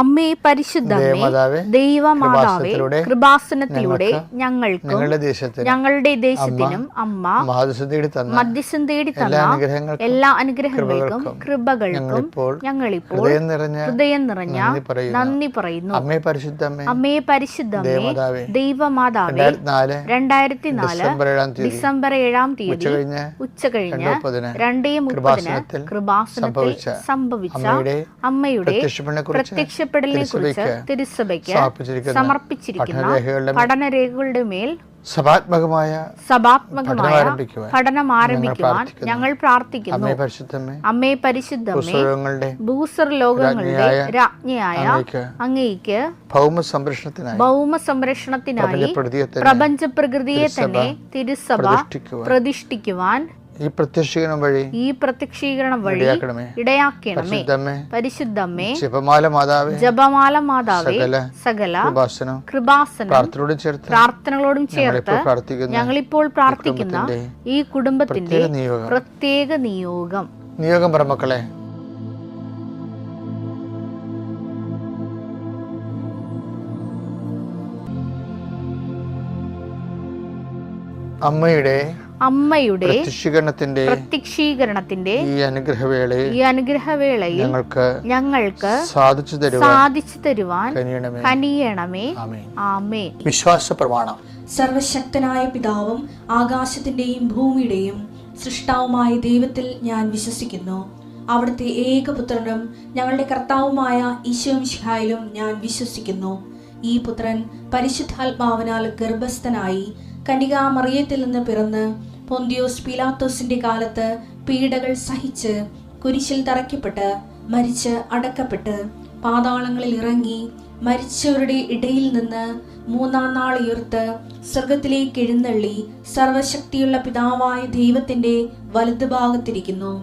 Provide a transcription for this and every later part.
അമ്മേ പരിശുദ്ധമേ, ദൈവമാതാവേ, കൃപാസനത്തിലൂടെ ഞങ്ങൾക്കും ഞങ്ങളുടെ ദേശത്തിനും അമ്മ മധ്യസ്ഥം തേടി തന്ന എല്ലാ അനുഗ്രഹങ്ങൾക്കും കൃപകൾക്കും ഞങ്ങളിപ്പോൾ ഹൃദയം നിറഞ്ഞ നന്ദി പറയുന്നു. അമ്മേ പരിശുദ്ധമേ, ദൈവമാതാവേ, 2004 ഡിസംബർ 7-ാം തീയതി ഉച്ചകഴിഞ്ഞ് 2:30 കൃപാസനത്തിൽ സംഭവിച്ച അമ്മയുടെ പ്രത്യക്ഷപ്പെടലിനെ കുറിച്ച് തിരുസഭയ്ക്ക് സമർപ്പിച്ചിരിക്കുന്ന പഠനരേഖകളുടെ മേൽ സഭാത്മകമായ പഠനം ആരംഭിക്കുവാൻ ഞങ്ങൾ പ്രാർത്ഥിക്കുന്നു. അമ്മേ പരിശുദ്ധമേ, ഭൂസ്വർലോകങ്ങളുടെ രാജ്ഞിയായ അങ്ങേയ്ക്ക് ഭൗമ സംരക്ഷണത്തിനായി പ്രപഞ്ച പ്രകൃതിയെ തന്നെ തിരുസഭ പ്രതിഷ്ഠിക്കുവാൻ ഈ പ്രത്യക്ഷീകരണം വഴി ഇടയാക്കണമേ. പരിശുദ്ധമേ, ജപമാല മാതാവേ, സകല കൃപാസനം പ്രാർത്ഥനകളോടും ചേർത്ത് ഞങ്ങളിപ്പോൾ പ്രാർത്ഥിക്കുന്ന ഈ കുടുംബത്തിന്റെ പ്രത്യേക നിയോഗം പറമക്കളെ, അമ്മയുടെ പ്രത്യക്ഷീകരണത്തിന്റെ ഈ അനുഗ്രഹവേളയിൽ ഞങ്ങൾക്ക് സാധിച്ചു തരുവാൻ കനിയണമേ. ആമേൻ. വിശ്വാസ പ്രമാണം. സർവശക്തനായ പിതാവും ആകാശത്തിന്റെയും ഭൂമിയുടെയും സൃഷ്ടാവുമായ ദൈവത്തിൽ ഞാൻ വിശ്വസിക്കുന്നു. അവിടുത്തെ ഏകപുത്രനും ഞങ്ങളുടെ കർത്താവുമായ ഈശോമിശിഹായിലും ഞാൻ വിശ്വസിക്കുന്നു. ഈ പുത്രൻ പരിശുദ്ധാത്മാവിനാൽ ഗർഭസ്ഥനായി കന്യകാമറിയത്തിൽ നിന്ന് പിറന്ന് പൊന്തിയോസ് പീലാത്തോസിന്റെ കാലത്ത് പീഡകൾ സഹിച്ച് കുരിശിൽ തറയ്ക്കപ്പെട്ട് മരിച്ച് അടക്കപ്പെട്ട് പാതാളങ്ങളിൽ ഇറങ്ങി മരിച്ചവരുടെ ഇടയിൽ നിന്ന് 3-ാം നാൾ ഉയർത്ത് സ്വർഗത്തിലേക്ക് എഴുന്നള്ളി സർവശക്തിയുള്ള പിതാവായ ദൈവത്തിന്റെ വലതുഭാഗത്തിരിക്കുന്നു.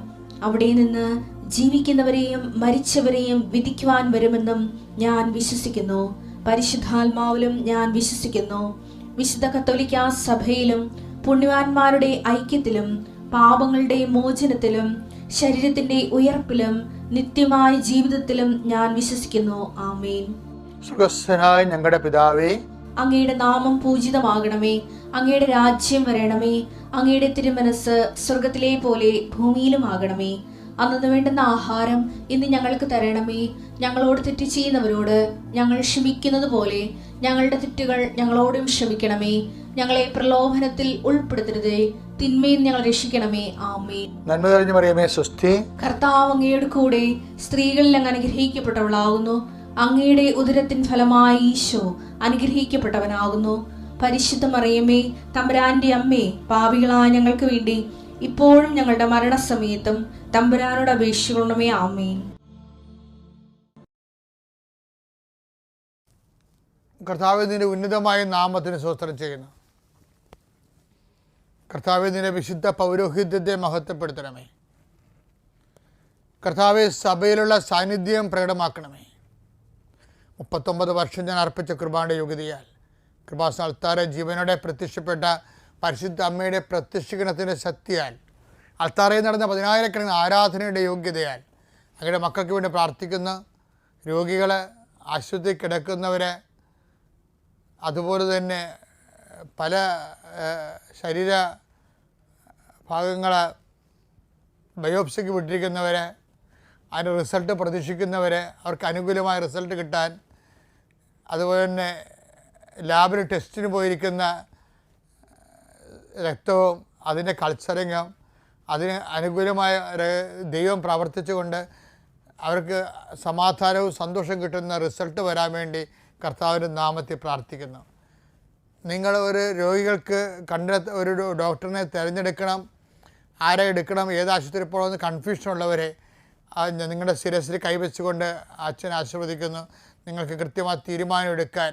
അവിടെ നിന്ന് ജീവിക്കുന്നവരെയും മരിച്ചവരെയും വിധിക്കുവാൻ വരുമെന്നും ഞാൻ വിശ്വസിക്കുന്നു. പരിശുദ്ധാത്മാവിലും ഞാൻ വിശ്വസിക്കുന്നു. വിശുദ്ധ കത്തോലിക്കാ സഭയിലും പുണ്യവാന്മാരുടെ ഐക്യത്തിലും പാപങ്ങളുടെ മോചനത്തിലും ശരീരത്തിന്റെ ഉയർപ്പിലും നിത്യമായ ജീവിതത്തിലും ഞാൻ വിശ്വസിക്കുന്നു. ആമേൻ. സ്വർഗ്ഗസ്ഥനായ ഞങ്ങളുടെ പിതാവേ, അങ്ങയുടെ നാമം പൂജിതമാകണമേ. അങ്ങയുടെ രാജ്യം വരണമേ. അങ്ങയുടെ തിരുമനസ് സ്വർഗത്തിലെ പോലെ ഭൂമിയിലും ആകണമേ. അന്നു വേണ്ടുന്ന ആഹാരം ഇന്ന് ഞങ്ങൾക്ക് തരണമേ. ഞങ്ങളോട് തെറ്റ് ചെയ്യുന്നവരോട് ഞങ്ങൾ ക്ഷമിക്കുന്നത് പോലെ ഞങ്ങളുടെ തെറ്റുകൾ ഞങ്ങളോടും ക്ഷമിക്കണമേ. ഞങ്ങളെ പ്രലോഭനത്തിൽ ഉൾപ്പെടുത്തരുതേ, തിന്മയിൽ ഞങ്ങൾ രക്ഷിക്കണമേ. ആമേൻ. നന്മ നിറഞ്ഞ മറിയമേ, സ്വസ്തി. കർത്താവ് അങ്ങയുടെ കൂടെ സ്ത്രീകളിൽ അങ്ങ് അനുഗ്രഹിക്കപ്പെട്ടവളാകുന്നു. അങ്ങയുടെ ഉദരത്തിൻ ഫലമായി ഈശോ അനുഗ്രഹിക്കപ്പെട്ടവനാകുന്നു. പരിശുദ്ധ മറിയമേ, തമ്പുരാന്റെ അമ്മേ, പാപികളായ ഞങ്ങൾക്ക് വേണ്ടി ഇപ്പോഴും ഞങ്ങളുടെ മരണസമയത്തും തമ്പുരാനോട് അപേക്ഷിക്കണമേ. ആമേൻ. കർത്താവേ, നിന്റെ ഉന്നതമായ നാമത്തിന് സ്തോത്രം ചെയ്യുന്നു. കർത്താവേ, നിന്റെ വിശുദ്ധ പൗരോഹിത്യത്തെ മഹത്വപ്പെടുത്തണമേ. കർത്താവേ, സഭയിലുള്ള സാന്നിധ്യം പ്രകടമാക്കണമേ. 39 വർഷം ഞാൻ അർപ്പിച്ച കൃപാന്റെ യോഗ്യതയാൽ കൃപാസന അൾത്താരെ ജീവനോടെ പ്രത്യക്ഷപ്പെട്ട പരിശുദ്ധ അമ്മയുടെ പ്രത്യക്ഷീകരണത്തിൻ്റെ ശക്തിയാൽ അൾത്താറയിൽ നടന്ന 10,000-കണക്കിന് ആരാധനയുടെ യോഗ്യതയാൽ അങ്ങയുടെ മക്കൾക്ക് വേണ്ടി പ്രാർത്ഥിക്കുന്ന രോഗികളെ, ആശുപത്രി കിടക്കുന്നവരെ, അതുപോലെ തന്നെ പല ശരീര ഭാഗങ്ങളെ ബയോപ്സിക്ക് വിട്ടിരിക്കുന്നവരെ, അതിൻ്റെ റിസൾട്ട് പ്രതീക്ഷിക്കുന്നവരെ, അവർക്ക് അനുകൂലമായ റിസൾട്ട് കിട്ടാൻ, അതുപോലെ തന്നെ ലാബിൽ ടെസ്റ്റിന് പോയിരിക്കുന്ന രക്തവും അതിൻ്റെ കൾച്ചറിങ്ങും അതിന് അനുകൂലമായ ദൈവം പ്രവർത്തിച്ചുകൊണ്ട് അവർക്ക് സമാധാനവും സന്തോഷം കിട്ടുന്ന റിസൾട്ട് വരാൻ വേണ്ടി കർത്താവിൻ്റെ നാമത്തിൽ പ്രാർത്ഥിക്കുന്നു. നിങ്ങൾ ഒരു രോഗികൾക്ക് ഒരു ഡോക്ടറിനെ തിരഞ്ഞെടുക്കണം, ആരെ എടുക്കണം, ഏത് ആശുപത്രി പോകണമെന്ന് കൺഫ്യൂഷനുള്ളവരെ നിങ്ങളുടെ ശിരസിൽ കൈവച്ചുകൊണ്ട് അച്ഛൻ ആശീർവദിക്കുന്നു. നിങ്ങൾക്ക് കൃത്യമായ തീരുമാനം എടുക്കാൻ,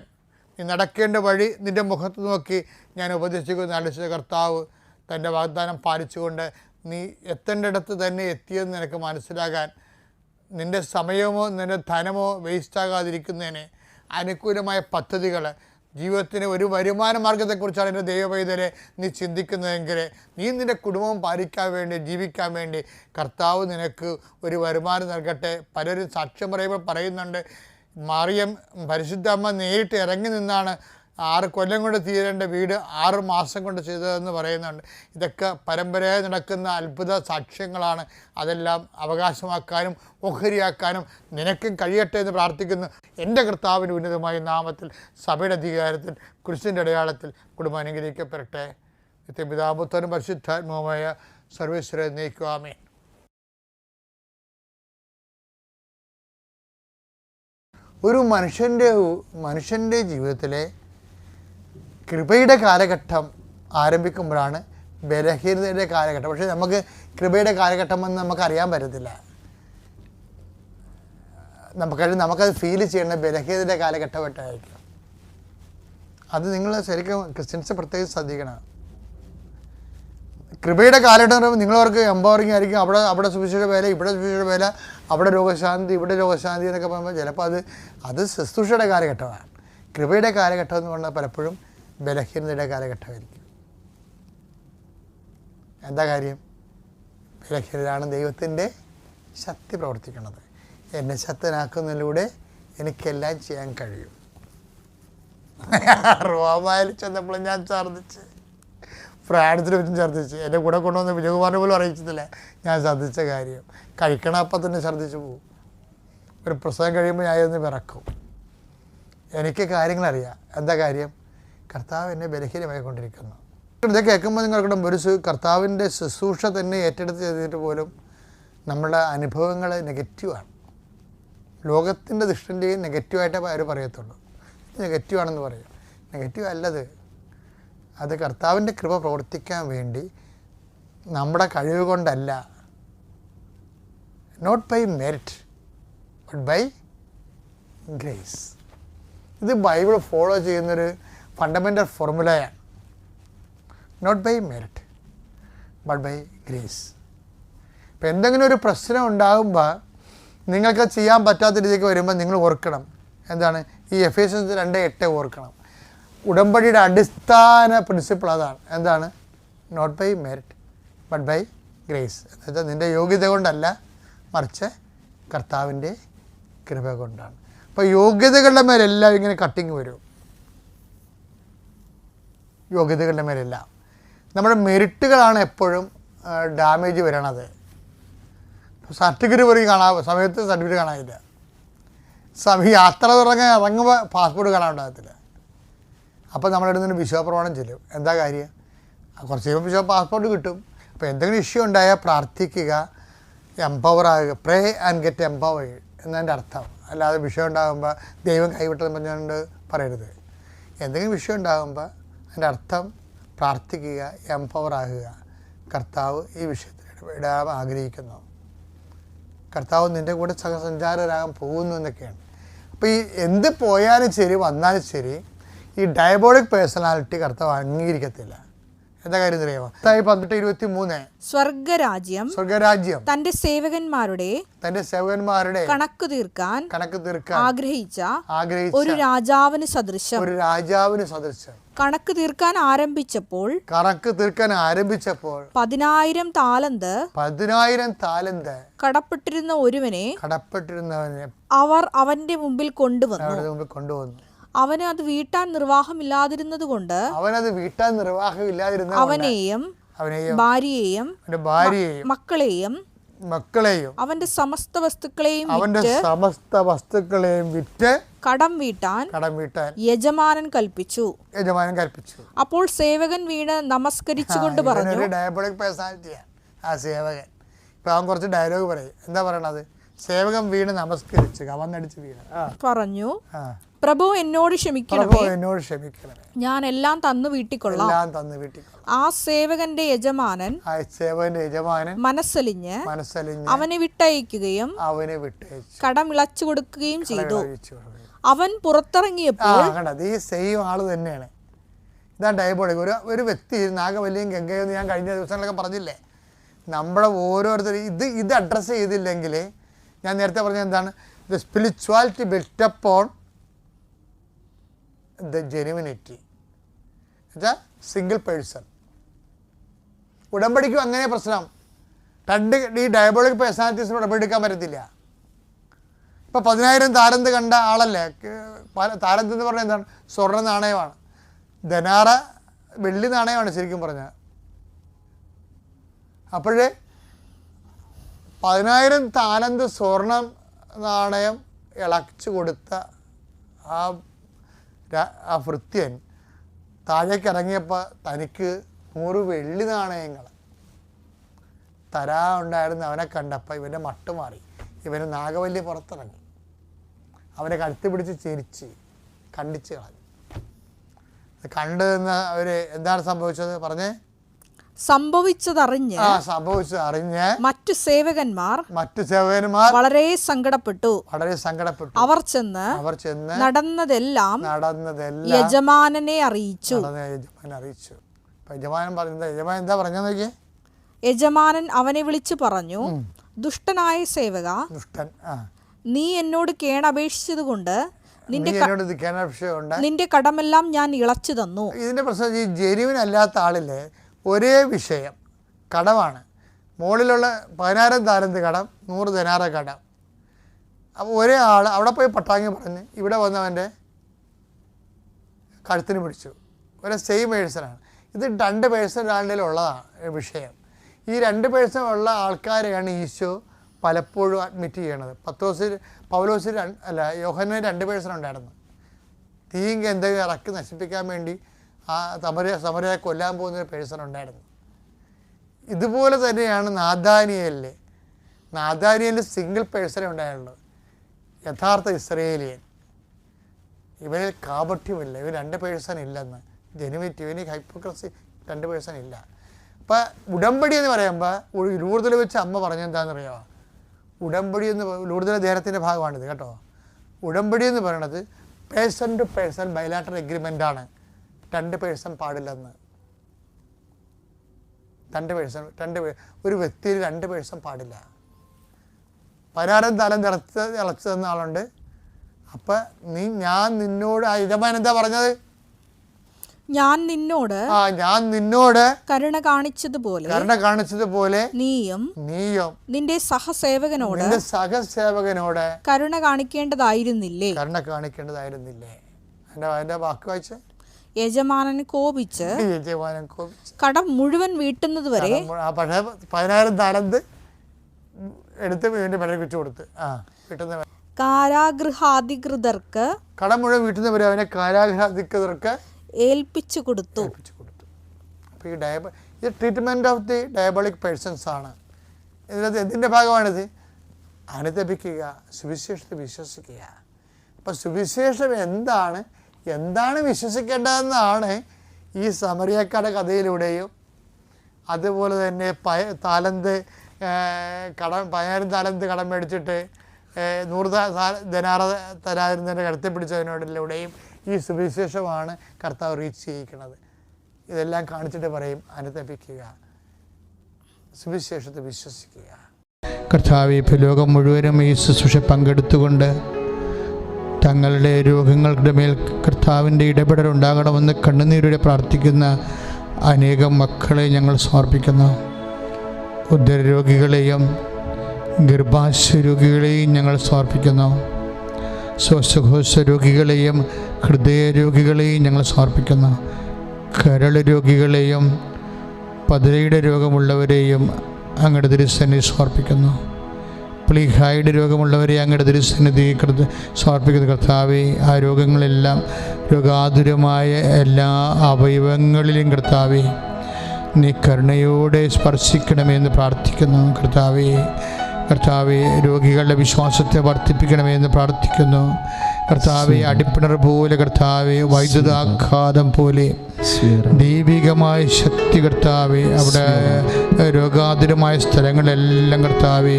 നീ നടക്കേണ്ട വഴി നിൻ്റെ മുഖത്ത് നോക്കി ഞാൻ ഉപദേശിക്കുന്ന അടിച്ച കർത്താവ് തൻ്റെ വാഗ്ദാനം പാലിച്ചുകൊണ്ട് നീ എത്തേണ്ടിടത്ത് തന്നെ എത്തിയെന്ന് നിനക്ക് മനസ്സിലാകാൻ, നിൻ്റെ സമയമോ നിൻ്റെ ധനമോ വേസ്റ്റാകാതിരിക്കുന്നതിന് അനുകൂലമായ പദ്ധതികൾ, ജീവിതത്തിന് ഒരു വരുമാന മാർഗത്തെക്കുറിച്ചാണ് എൻ്റെ ദൈവവൈദ്യരെ നീ ചിന്തിക്കുന്നതെങ്കിൽ നീ നിൻ്റെ കുടുംബം പാലിക്കാൻ വേണ്ടി, ജീവിക്കാൻ വേണ്ടി കർത്താവ് നിനക്ക് ഒരു വരുമാനം നൽകട്ടെ. പലരും സാക്ഷ്യം പറയുമ്പോൾ പറയുന്നുണ്ട്, മറിയം പരിശുദ്ധ അമ്മ നേരിട്ട് ഇറങ്ങി നിന്നാണ് 6 കൊല്ലം കൊണ്ട് തീരേണ്ട വീട് 6 മാസം കൊണ്ട് ചെയ്തതെന്ന് പറയുന്നുണ്ട്. ഇതൊക്കെ പരമ്പരയായി നടക്കുന്ന അത്ഭുത സാക്ഷ്യങ്ങളാണ്. അതെല്ലാം അവകാശമാക്കാനും ഓഹരിയാക്കാനും നിനക്കും കഴിയട്ടെ എന്ന് പ്രാർത്ഥിക്കുന്നു. എൻ്റെ കർത്താവിൻ്റെ ഉന്നതമായ നാമത്തിൽ, സഭയുടെ അധികാരത്തിൽ, കുരിശിൻ്റെ അടയാളത്തിൽ കുടുംബം അനുഗ്രഹിക്കപ്പെടട്ടെ. നിത്യപിതാപുത്രനും പരിശുദ്ധാത്മാവുമായ സർവേശ്വരനെ എന്നേക്കും ആമേൻ. ഒരു മനുഷ്യൻ്റെ ജീവിതത്തിലെ കൃപയുടെ കാലഘട്ടം ആരംഭിക്കുമ്പോഴാണ് ബലഹീനതയുടെ കാലഘട്ടം. പക്ഷേ നമുക്ക് കൃപയുടെ കാലഘട്ടമെന്ന് നമുക്കറിയാൻ പറ്റത്തില്ല. നമുക്കത് ഫീൽ ചെയ്യേണ്ട ബലഹീനതയുടെ കാലഘട്ടമായിട്ടായിരിക്കും. അത് നിങ്ങൾ ശരിക്കും ക്രിസ്ത്യൻസ് പ്രത്യേകിച്ച് ശ്രദ്ധിക്കണം. കൃപയുടെ കാലഘട്ടം എന്ന് പറയുമ്പോൾ നിങ്ങളവർക്ക് എംപവറിങ് ആയിരിക്കും. അവിടെ സുവിശേഷ വേല, ഇവിടെ സുവിശേഷ വേല, അവിടെ രോഗശാന്തി, ഇവിടെ രോഗശാന്തി എന്നൊക്കെ പറയുമ്പോൾ ചിലപ്പോൾ അത് ശുശ്രൂഷയുടെ കാലഘട്ടമാണ്. കൃപയുടെ കാലഘട്ടം എന്ന് പറഞ്ഞാൽ പലപ്പോഴും ബലഹീനതയുടെ കാലഘട്ടമായിരിക്കും. എന്താ കാര്യം? ബലഹീനതയാണ് ദൈവത്തിൻ്റെ ശക്തി പ്രവർത്തിക്കുന്നത്. എന്നെ ശക്തനാക്കുന്നതിലൂടെ എനിക്കെല്ലാം ചെയ്യാൻ കഴിയും. റോമായിൽ ചെന്നപ്പോൾ ഞാൻ ഛർദ്ദിച്ച്, ഫ്രാൻസിൽ വെച്ചും ഛർദ്ദിച്ച്. എൻ്റെ കൂടെ കൊണ്ടുവന്ന വിജയകുമാറിനെ പോലും അറിയിച്ചതില്ല ഞാൻ ഛർദ്ദിച്ച കാര്യം. കഴിക്കണ അപ്പം തന്നെ ഛർദ്ദിച്ച് പോകും. ഒരു പ്രസവം കഴിയുമ്പോൾ ഞാൻ ഒന്ന് വിറക്കും. എനിക്ക് കാര്യങ്ങളറിയാം. എന്താ കാര്യം? കർത്താവ് എന്നെ ബലഹീനമായിക്കൊണ്ടിരിക്കുന്നു. ഇത് കേൾക്കുമ്പോൾ നിങ്ങൾക്കിടെ ഒരു കർത്താവിൻ്റെ ശുശ്രൂഷ തന്നെ ഏറ്റെടുത്ത് ചെയ്തിട്ട് പോലും നമ്മുടെ അനുഭവങ്ങൾ നെഗറ്റീവാണ്. ലോകത്തിൻ്റെ ദൃഷ്ടിൻ്റെയും നെഗറ്റീവായിട്ടേ അവർ പറയത്തുള്ളൂ. നെഗറ്റീവാണെന്ന് പറയും. നെഗറ്റീവ് അല്ലത്. അത് കർത്താവിൻ്റെ കൃപ പ്രവർത്തിക്കാൻ വേണ്ടി നമ്മുടെ കഴിവ് കൊണ്ടല്ല, not by merit but by grace. ഇത് ബൈബിൾ ഫോളോ ചെയ്യുന്നൊരു ഫണ്ടമെൻ്റൽ ഫോർമുലയാണ്. Not by merit but by grace. ഇപ്പം എന്തെങ്കിലും ഒരു പ്രശ്നം ഉണ്ടാകുമ്പോൾ നിങ്ങൾക്ക് ചെയ്യാൻ പറ്റാത്ത രീതിക്ക് വരുമ്പോൾ നിങ്ങൾ ഓർക്കണം. എന്താണ്? ഈ എഫേസ്യൻസ് 2:8 ഓർക്കണം. ഉടമ്പടിയുടെ അടിസ്ഥാന പ്രിൻസിപ്പിൾ അതാണ്. എന്താണ്? Not by merit but by grace. എന്നുവെച്ചാൽ നിൻ്റെ യോഗ്യത കൊണ്ടല്ല, മറിച്ച് കർത്താവിൻ്റെ കൃപ കൊണ്ടാണ്. അപ്പോൾ യോഗ്യതകളുടെ മേലെല്ലാം ഇങ്ങനെ കട്ടിങ് വരും. യോഗ്യതകളുടെ മേലെല്ലാം നമ്മുടെ മെറിറ്റുകളാണ് എപ്പോഴും ഡാമേജ് വരണത്. സർട്ടിഫിക്കറ്റ് പോലും സമയത്ത് സർട്ടിഫിക്കറ്റ് കാണാനില്ല. യാത്ര ഇറങ്ങുമ്പോൾ പാസ്പോർട്ട് കാണാൻ ഉണ്ടാകത്തില്ല. അപ്പോൾ നമ്മുടെ അടുത്ത് നിന്ന് വിശ്വാസപ്രമാണം ചെല്ലും. എന്താ കാര്യം? കുറച്ച് കഴിയുമ്പോൾ പാസ്പോർട്ട് കിട്ടും. അപ്പോൾ എന്തെങ്കിലും ഇഷ്യൂ ഉണ്ടായാൽ പ്രാർത്ഥിക്കുക, എംപവർ ആകുക, പ്രേ ആൻഡ് ഗെറ്റ് എംപവേർഡ് എന്നതിൻ്റെ അർത്ഥം. അല്ലാതെ വിഷയം ഉണ്ടാകുമ്പോൾ ദൈവം കൈവിട്ടെന്ന് പറഞ്ഞുകൊണ്ട് പറയരുത്. എന്തെങ്കിലും വിഷയം ഉണ്ടാകുമ്പോൾ അതിൻ്റെ അർത്ഥം പ്രാർത്ഥിക്കുക, എംപവർ ആകുക. കർത്താവ് ഈ വിഷയത്തിൽ ഇടപെടാൻ ആഗ്രഹിക്കുന്നു. കർത്താവ് നിൻ്റെ കൂടെ സഹസഞ്ചാരരാകാൻ പോകുന്നു എന്നൊക്കെയാണ്. അപ്പോൾ ഈ എന്ത് പോയാലും ശരി, വന്നാലും ശരി, ഈ ഡയബോളിക് പേഴ്സണാലിറ്റി കർത്താവ് അംഗീകരിക്കത്തില്ല. എന്താ കാര്യം അറിയാമോ? 18:23 സ്വർഗരാജ്യം തന്റെ സേവകന്മാരുടെ കണക്ക് തീർക്കാൻ ആഗ്രഹിച്ച ഒരു രാജാവിന് സദൃശം. കണക്ക് തീർക്കാൻ ആരംഭിച്ചപ്പോൾ 10,000 താലന്ത് കടപ്പെട്ടിരുന്ന ഒരുവനെ അവർ അവന്റെ മുമ്പിൽ കൊണ്ടുവന്നു. അവന് അത് വീട്ടാൻ നിർവാഹമില്ലാതിരുന്നത് കൊണ്ട് അവനെയും ഭാര്യയെയും മക്കളെയും അവന്റെ സമസ്ത വസ്തുക്കളെയും വിറ്റ് കടം വീട്ടാൻ യജമാനൻ കൽപ്പിച്ചു. അപ്പോൾ സേവകൻ വീണ് നമസ്കരിച്ചുകൊണ്ട് പറഞ്ഞു. ഡയബോളിക് പേഴ്സണാലിറ്റിയാണ് ആ സേവകൻ. ഇപ്പൊ അവൻ കുറച്ച് ഡയലോഗ് പറയും. എന്താ പറയണത്? സേവകൻ വീണ് നമസ്കരിച്ചു, അവന്നടിച്ച് വീണ് പറഞ്ഞു, പ്രഭു എന്നോട് ക്ഷമിക്കണമേ, ഞാൻ എല്ലാം തന്നു വീട്ടിക്കൊള്ളാം. ആ സേവകന്റെ യജമാനൻ മനസ്സലിഞ്ഞ് അവനെ വിട്ടയക്കുകയും കടം ഇളച്ചു കൊടുക്കുകയും ചെയ്തു. അവൻ പുറത്തിറങ്ങിയപ്പോൾ ഈ സെയിം ആള് തന്നെയാണ്. ഇതാണ് ഡയബോളിക്. ഒരു വ്യക്തി നാഗവല്ലിയും ഗംഗയും ഞാൻ കഴിഞ്ഞ ദിവസങ്ങളൊക്കെ പറഞ്ഞില്ലേ, നമ്മുടെ ഓരോരുത്തരും ഇത് അഡ്രസ്സ് ചെയ്തില്ലെങ്കിൽ, ഞാൻ നേരത്തെ പറഞ്ഞത് എന്താണ്? The spirituality built upon the genuinity. എന്നുവെച്ചാൽ സിംഗിൾ പേഴ്സൺ. ഉടമ്പടിക്കും അങ്ങനെ പ്രശ്നം. ഈ ഡയബോളിക് പേഴ്സണാലിറ്റീസിന് ഉടമ്പടിക്കാൻ പറ്റത്തില്ല. ഇപ്പോൾ 10,000 താലന്ത് കണ്ട ആളല്ലേ. താലന്ത് എന്ന് പറഞ്ഞാൽ എന്താണ്? സ്വർണ്ണ നാണയമാണ്, ധനാറ വെള്ളി നാണയമാണ് ശരിക്കും പറഞ്ഞാൽ. അപ്പോഴേ 10,000 താലന്ത് സ്വർണ്ണ നാണയം ഇളച്ചു കൊടുത്ത ആ ഭൃത്യൻ താഴേക്ക് ഇറങ്ങിയപ്പോൾ തനിക്ക് 100 വെള്ളി നാണയങ്ങൾ തരാനുണ്ടായിരുന്നു. അവനെ കണ്ടപ്പോൾ ഇവൻ്റെ മട്ട് മാറി. ഇവന് നാഗവല്ലി പുറത്തിറങ്ങി, അവനെ കഴുത്തി പിടിച്ച് ചിരിച്ച് കണ്ടിച്ച് കളഞ്ഞു. കണ്ടു നിന്ന് അവർ എന്താണ് സംഭവിച്ചത് പറഞ്ഞേ? സംഭവിച്ചതറിഞ്ഞ് മറ്റു സേവകന്മാർ വളരെ സങ്കടപ്പെട്ടു. അവർ ചെന്ന് നടന്നതെല്ലാം യജമാനനെ അറിയിച്ചു. യജമാനൻ അവനെ വിളിച്ചു പറഞ്ഞു, ദുഷ്ടനായ സേവക, നീ എന്നോട് കേണപേക്ഷിച്ചതുകൊണ്ട് നിന്റെ കടമെല്ലാം ഞാൻ ഇളച്ചു തന്നു. ഇതിന്റെ പ്രശ്നം ഈ ജെനുവിൻ അല്ലാത്ത ആളില്ലേ ഒരേ വിഷയം കടമാണ്. മുകളിലുള്ള 10,000 താലന്ത് കടം, 100 ധനാറ കടം. അപ്പോൾ ഒരേ ആൾ അവിടെ പോയി പട്ടാങ്ങി പറഞ്ഞ് ഇവിടെ വന്നവൻ്റെ കഴുത്തിന് പിടിച്ചു. ഒരേ സെയിം പേഴ്സണാണ്. ഇത് 2 പേഴ്സൺ ഉള്ളതാണ് വിഷയം. ഈ 2 പേഴ്സൺ ഉള്ള ആൾക്കാരെയാണ് ഈശോ പലപ്പോഴും അഡ്മിറ്റ് ചെയ്യണത്. പൗലോസിൽ യോഹന്നാൻ 2 പേഴ്സൺ ഉണ്ടായിരുന്നു. തീങ്ക് എന്തെങ്കിലും ഇറക്കി നശിപ്പിക്കാൻ വേണ്ടി ആ സമരയെ കൊല്ലാൻ പോകുന്നൊരു പേഴ്സൺ ഉണ്ടായിരുന്നു. ഇതുപോലെ തന്നെയാണ് നാഥാനിയലിൽ സിംഗിൾ പേഴ്സണേ ഉണ്ടായുള്ളൂ, യഥാർത്ഥ ഇസ്രയേലിയൻ. ഇവനിൽ കാപട്യമില്ല, ഇവർ 2 പേഴ്സൺ ഇല്ലെന്ന്. ജെനുവിറ്റി, ഇവന് ഹൈപ്പോക്രസി 2 പേഴ്സൺ ഇല്ല. അപ്പം ഉടമ്പടി എന്ന് പറയുമ്പോൾ ലൂർദിൽ വെച്ച് അമ്മ പറഞ്ഞെന്താണെന്നറിയാമോ? ഉടമ്പടി എന്ന് ലൂർദിലെ ദേഹത്തിൻ്റെ ഭാഗമാണിത് കേട്ടോ. ഉടമ്പടി എന്ന് പറയണത് പേഴ്സൺ ടു പേഴ്സൺ ബൈലാറ്ററൽ എഗ്രിമെൻ്റാണ്. 2 പേഴ്സൺ പാടില്ലെന്ന്. 2 പേഴ്സൺ ഒരു വ്യക്തിയിൽ 2 പേഴ്സൺ പാടില്ല. 16 താലന്ത് ഇളച്ചു തന്ന ആളുണ്ട്. അപ്പം ഞാൻ നിന്നോട് ആ യജമാനൻ എന്താ പറഞ്ഞത്? ഞാൻ നിന്നോട് കരുണ കാണിച്ചതുപോലെ നീയും നിന്റെ സഹസേവകനോട് കരുണ കാണിക്കേണ്ടതായിരുന്നില്ലേ? അതിന്റെ വാക്ക് വായിച്ചേ. യജമാനൻ കോപിച്ച് കടം മുഴുവൻ വീട്ടുന്നത് വരെ 10,000 താലന്ത് എടുത്ത് വീണ്ടും വിലക്ക് വെച്ച് കൊടുത്ത് കാരാഗൃഹാധികൃതർക്ക് കടം മുഴുവൻ വീട്ടുന്നവരെ അവനെ കാരാഗൃഹാധികൃതർക്ക് ഏൽപ്പിച്ചു കൊടുത്തു. അപ്പോൾ ഇത് treatment of the diabolic persons ആണ്. ഇതിനകത്ത് എന്തിൻ്റെ ഭാഗമാണിത്? അനുതപിക്കുക, സുവിശേഷത്തെ വിശ്വസിക്കുക. അപ്പോൾ സുവിശേഷം എന്താണ് വിശ്വസിക്കേണ്ടതെന്നാണ് ഈ സമറിയക്കാരുടെ കഥയിലൂടെയും അതുപോലെ തന്നെ 10,000 താലന്ത് കടം മേടിച്ചിട്ട് 100 ധനാറ തരാതിരുന്നതിൻ്റെ കടത്തി പിടിച്ചതിനോടിലൂടെയും ഈ സുവിശേഷമാണ് കർത്താവ് റീച്ച് ചെയ്യിക്കുന്നത്. ഇതെല്ലാം കാണിച്ചിട്ട് പറയും അനുതപിക്കുക, സുവിശേഷത്തെ വിശ്വസിക്കുക. കർത്താവ് ഇപ്പോൾ ലോകം മുഴുവനും ഈ ശുശ്രൂഷ പങ്കെടുത്തുകൊണ്ട് തങ്ങളുടെ രോഗങ്ങളുടെ മേൽ കർത്താവിൻ്റെ ഇടപെടൽ ഉണ്ടാകണമെന്ന് കണ്ണുനീരോടെ പ്രാർത്ഥിക്കുന്ന അനേകം മക്കളെ ഞങ്ങൾ സമർപ്പിക്കുന്നു. ഉദരരോഗികളെയും ഗർഭാശയ രോഗികളെയും ഞങ്ങൾ സമർപ്പിക്കുന്നു. ശ്വാസകോശ രോഗികളെയും ഹൃദയ രോഗികളെയും ഞങ്ങൾ സമർപ്പിക്കുന്നു. കരൾ രോഗികളെയും പതിരയുടെ രോഗമുള്ളവരെയും അങ്ങയുടെ തിരുസന്നിധി സമർപ്പിക്കുന്നു. പ്ലീഹൈഡ് രോഗമുള്ളവരെ അങ്ങയുടെ തിരുസന്നിധി സമർപ്പിക്കുന്ന കർത്താവേ, ആ രോഗങ്ങളെല്ലാം രോഗാതുരമായ എല്ലാ അവയവങ്ങളിലും കർത്താവേ നീ കരുണയോടെ സ്പർശിക്കണമെന്ന് പ്രാർത്ഥിക്കുന്നു. കർത്താവെ രോഗികളുടെ വിശ്വാസത്തെ വർദ്ധിപ്പിക്കണമെന്ന് പ്രാർത്ഥിക്കുന്നു. കർത്താവെ അടിപ്പിണർ പോലെ, കർത്താവെ വൈദ്യുതാഘാതം പോലെ ദൈവികമായ ശക്തി കർത്താവെ അവിടെ രോഗാതുരമായ സ്ഥലങ്ങളെല്ലാം കർത്താവെ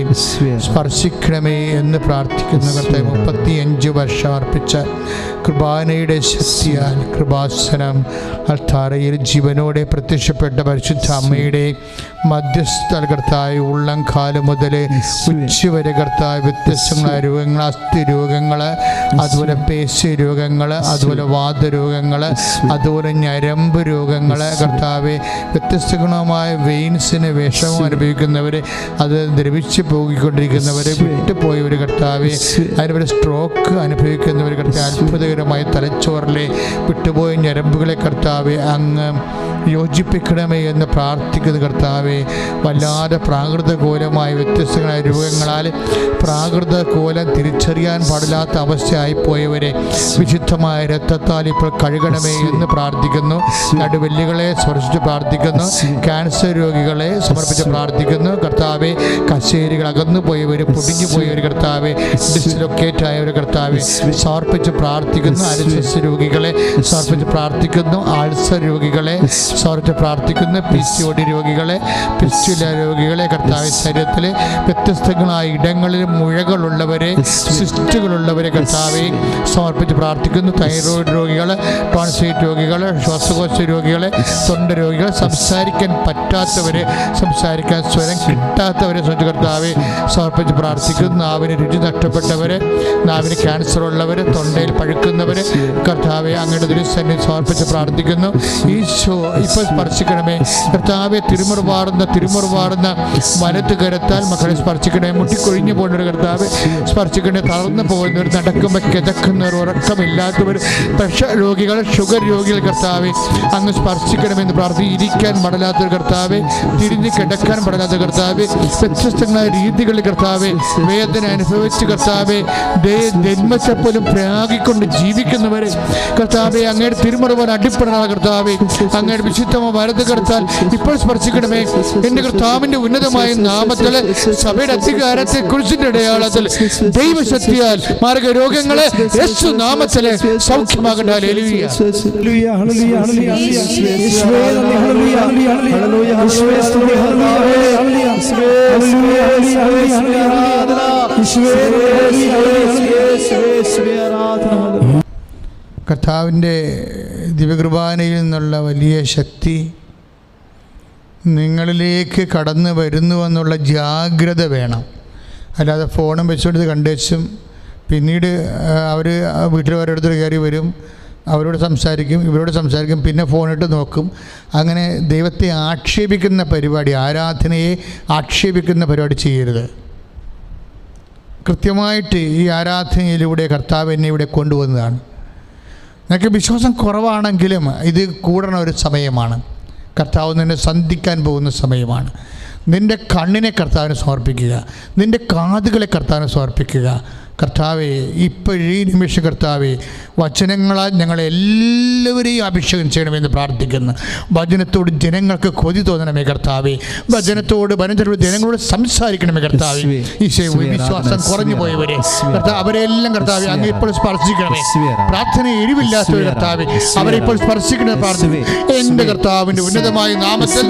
സ്പർശിക്കണമേ എന്ന് പ്രാർത്ഥിക്കുന്നു. കർത്താവ് 35 വർഷം അർപ്പിച്ച കൃപാനയുടെ ശക്തിയാൽ കൃപാസനം അൾത്താരയിൽ ജീവനോടെ പ്രത്യക്ഷപ്പെട്ട പരിശുദ്ധ അമ്മയുടെ മധ്യസ്ഥ കർത്താവ് ഉള്ളംകാലം മുതൽ ഉച്ചവരെ കർത്താവ് വ്യത്യസ്തങ്ങളായ രോഗങ്ങൾ, അസ്ഥി രോഗങ്ങൾ, അതുപോലെ പേശി രോഗങ്ങൾ, അതുപോലെ വാതരോഗങ്ങൾ, അതുപോലെ ഞരമ്പ് ഞരമ്പ് രോഗങ്ങൾ കർത്താവെ, വ്യത്യസ്തഗുണമായ വെയിൻസിന് വിഷമം അനുഭവിക്കുന്നവർ, അത് ദ്രവിച്ച് പോയിക്കൊണ്ടിരിക്കുന്നവർ, വിട്ടുപോയവർ കർത്താവെ, അതിന് സ്ട്രോക്ക് അനുഭവിക്കുന്നവർ കർത്താവ്, അത്ഭുതകരമായ തലച്ചോറിലെ വിട്ടുപോയ ഞരമ്പുകളെ കർത്താവെ അങ്ങ് യോജിപ്പിക്കണമേ എന്ന് പ്രാർത്ഥിക്കുന്ന കർത്താവെ, വല്ലാതെ പ്രാകൃതകോലമായ വ്യത്യസ്തങ്ങളായ രോഗങ്ങളാൽ പ്രാകൃതകോലം തിരിച്ചറിയാൻ പാടില്ലാത്ത അവസ്ഥയായിപ്പോയവരെ വിശുദ്ധമായ രക്തത്താൽ ഇപ്പോൾ കഴുകണമേ എന്ന് പ്രാർത്ഥിക്കുന്നു. നടുവെല്ലുകളെ സ്പർശിച്ച് പ്രാർത്ഥിക്കുന്നു. ക്യാൻസർ രോഗികളെ സമർപ്പിച്ച് പ്രാർത്ഥിക്കുന്നു കർത്താവെ. കശേരികൾ അകന്നു പോയവർ, പൊടിഞ്ഞു പോയവർ കർത്താവെ, ഡിസ്ലൊക്കേറ്റ് ആയവർ കർത്താവെ സമർപ്പിച്ച് പ്രാർത്ഥിക്കുന്നു. അരിശസ് രോഗികളെ സമർപ്പിച്ച് പ്രാർത്ഥിക്കുന്നു. ആൾസർ രോഗികളെ സമർപ്പിച്ച് പ്രാർത്ഥിക്കുന്നു. PCOD രോഗികളെ, പിസ്റ്റുല രോഗികളെ കർത്താവെ, ശരീരത്തിലെ വ്യത്യസ്തങ്ങളായ ഇടങ്ങളിൽ മുഴകളുള്ളവരെ, സിസ്റ്റുകളുള്ളവരെ കർത്താവെ സമർപ്പിച്ച് പ്രാർത്ഥിക്കുന്നു. തൈറോയിഡ് രോഗികൾ, ടോൺസൈറ്റ് രോഗികൾ, ശ്വാസകോശ രോഗികളെ, തൊണ്ട രോഗികൾ, സംസാരിക്കാൻ പറ്റാത്തവരെ, സംസാരിക്കാൻ സ്വരം കിട്ടാത്തവരെ കർത്താവെ സമർപ്പിച്ച് പ്രാർത്ഥിക്കുന്നു. നാവിന് രുചി നഷ്ടപ്പെട്ടവരെ, നാവിന് ക്യാൻസർ ഉള്ളവർ, തൊണ്ടയിൽ പഴുക്കുന്നവർ കർത്താവെ അങ്ങയുടെ ദുരിസന്നിധി സമർപ്പിച്ച് പ്രാർത്ഥിക്കുന്നു. ഈശോ ഇപ്പോൾ സ്പർശിക്കണമേ കർത്താവെ. തിരുമുറുവാറുന്ന വലത്ത് കരത്താൽ മക്കളെ സ്പർശിക്കണേ. മുട്ടിക്കൊഴിഞ്ഞു പോകുന്നവർ കർത്താവെ സ്പർശിക്കണേ. തളർന്നു പോകുന്നവർ, നടക്കുമ്പോൾ കിതക്കുന്നവർ, ഉറക്കമില്ലാത്തവർ, പ്രഷർ രോഗികൾ, ഷുഗർ രോഗികൾ കർത്താവെ അങ്ങ് സ്പർശിക്കണമെന്ന് പ്രാർത്ഥി. ഇരിക്കാൻ പാടില്ലാത്തൊരു കർത്താവെ, തിരിഞ്ഞ് കിടക്കാൻ പാടില്ലാത്ത കർത്താവെ, വ്യത്യസ്തങ്ങളായ രീതികളിൽ കർത്താവെ വേദന അനുഭവിച്ച് കർത്താവെ ജന്മത്തെപ്പോലും പ്രാഗിക്കൊണ്ട് ജീവിക്കുന്നവരെ കർത്താവെ അങ്ങയുടെ തിരുമുറവാൻ അടിപ്പെടാ കർത്താവെ അങ്ങയുടെ വിശുദ്ധമ വലത് കർത്താൽ ഇപ്പോൾ സ്പർശിക്കണമേ. എൻ്റെ കർത്താവിൻ്റെ ഉന്നതമായ നാമത്തിൽ സഭയുടെ അധികാരത്തെ കുറിച്ചിൻ്റെ അടയാളത്തിൽ ദൈവശക്തിയാൽ മാർഗ രോഗങ്ങളെ യേശു നാമത്തിൽ സൗഖ്യമാകട്ടെ. ഹല്ലേലൂയ. കർത്താവിൻ്റെ ദിവ്യകൃപാനയിൽ നിന്നുള്ള വലിയ ശക്തി നിങ്ങളിലേക്ക് കടന്നു വരുന്നുവെന്നുള്ള ജാഗ്രത വേണം. അല്ലാതെ ഫോണും വെച്ചുകൊണ്ട് കണ്ടുവച്ചും പിന്നീട് അവർ വീട്ടിൽ ഓരോരുത്തർ കയറി വരും, അവരോട് സംസാരിക്കും, ഇവരോട് സംസാരിക്കും, പിന്നെ ഫോണിട്ട് നോക്കും. അങ്ങനെ ദൈവത്തെ ആക്ഷേപിക്കുന്ന പരിപാടി, ആരാധനയെ ആക്ഷേപിക്കുന്ന പരിപാടി ചെയ്യരുത്. കൃത്യമായിട്ട് ഈ ആരാധനയിലൂടെ കർത്താവ് എന്നെ ഇവിടെ കൊണ്ടുവന്നതാണ്. നിനക്ക് വിശ്വാസം കുറവാണെങ്കിലും ഇത് കൂടണ ഒരു സമയമാണ്. കർത്താവ് നിന്നെ സന്ധിക്കാൻ പോകുന്ന സമയമാണ്. നിൻ്റെ കണ്ണിനെ കർത്താവിന് സമർപ്പിക്കുക, നിൻ്റെ കാതുകളെ കർത്താവിന് സമർപ്പിക്കുക. കർത്താവെ, ഇപ്പോഴീ നിമിഷം കർത്താവെ വചനങ്ങളാൽ ഞങ്ങളെല്ലാവരെയും അഭിഷേകം ചെയ്യണമെന്ന് പ്രാർത്ഥിക്കുന്നു. വചനത്തോട് ജനങ്ങൾക്ക് കൊതി തോന്നണമേ കർത്താവെ. വചനത്തോട് ജനങ്ങളോട് സംസാരിക്കണമേ കർത്താവെ. ഈശോ, വിശ്വാസം കുറഞ്ഞു പോയവരെ കർത്താവ് അവരെല്ലാം കർത്താവെ അങ്ങ് ഇപ്പോൾ സ്പർശിക്കണമേ. പ്രാർത്ഥന എരിവില്ലാത്തവർ കർത്താവെ അവരെ ഇപ്പോൾ സ്പർശിക്കണമേ പ്രാർത്ഥന. എൻ്റെ കർത്താവിൻ്റെ ഉന്നതമായ നാമത്തിൽ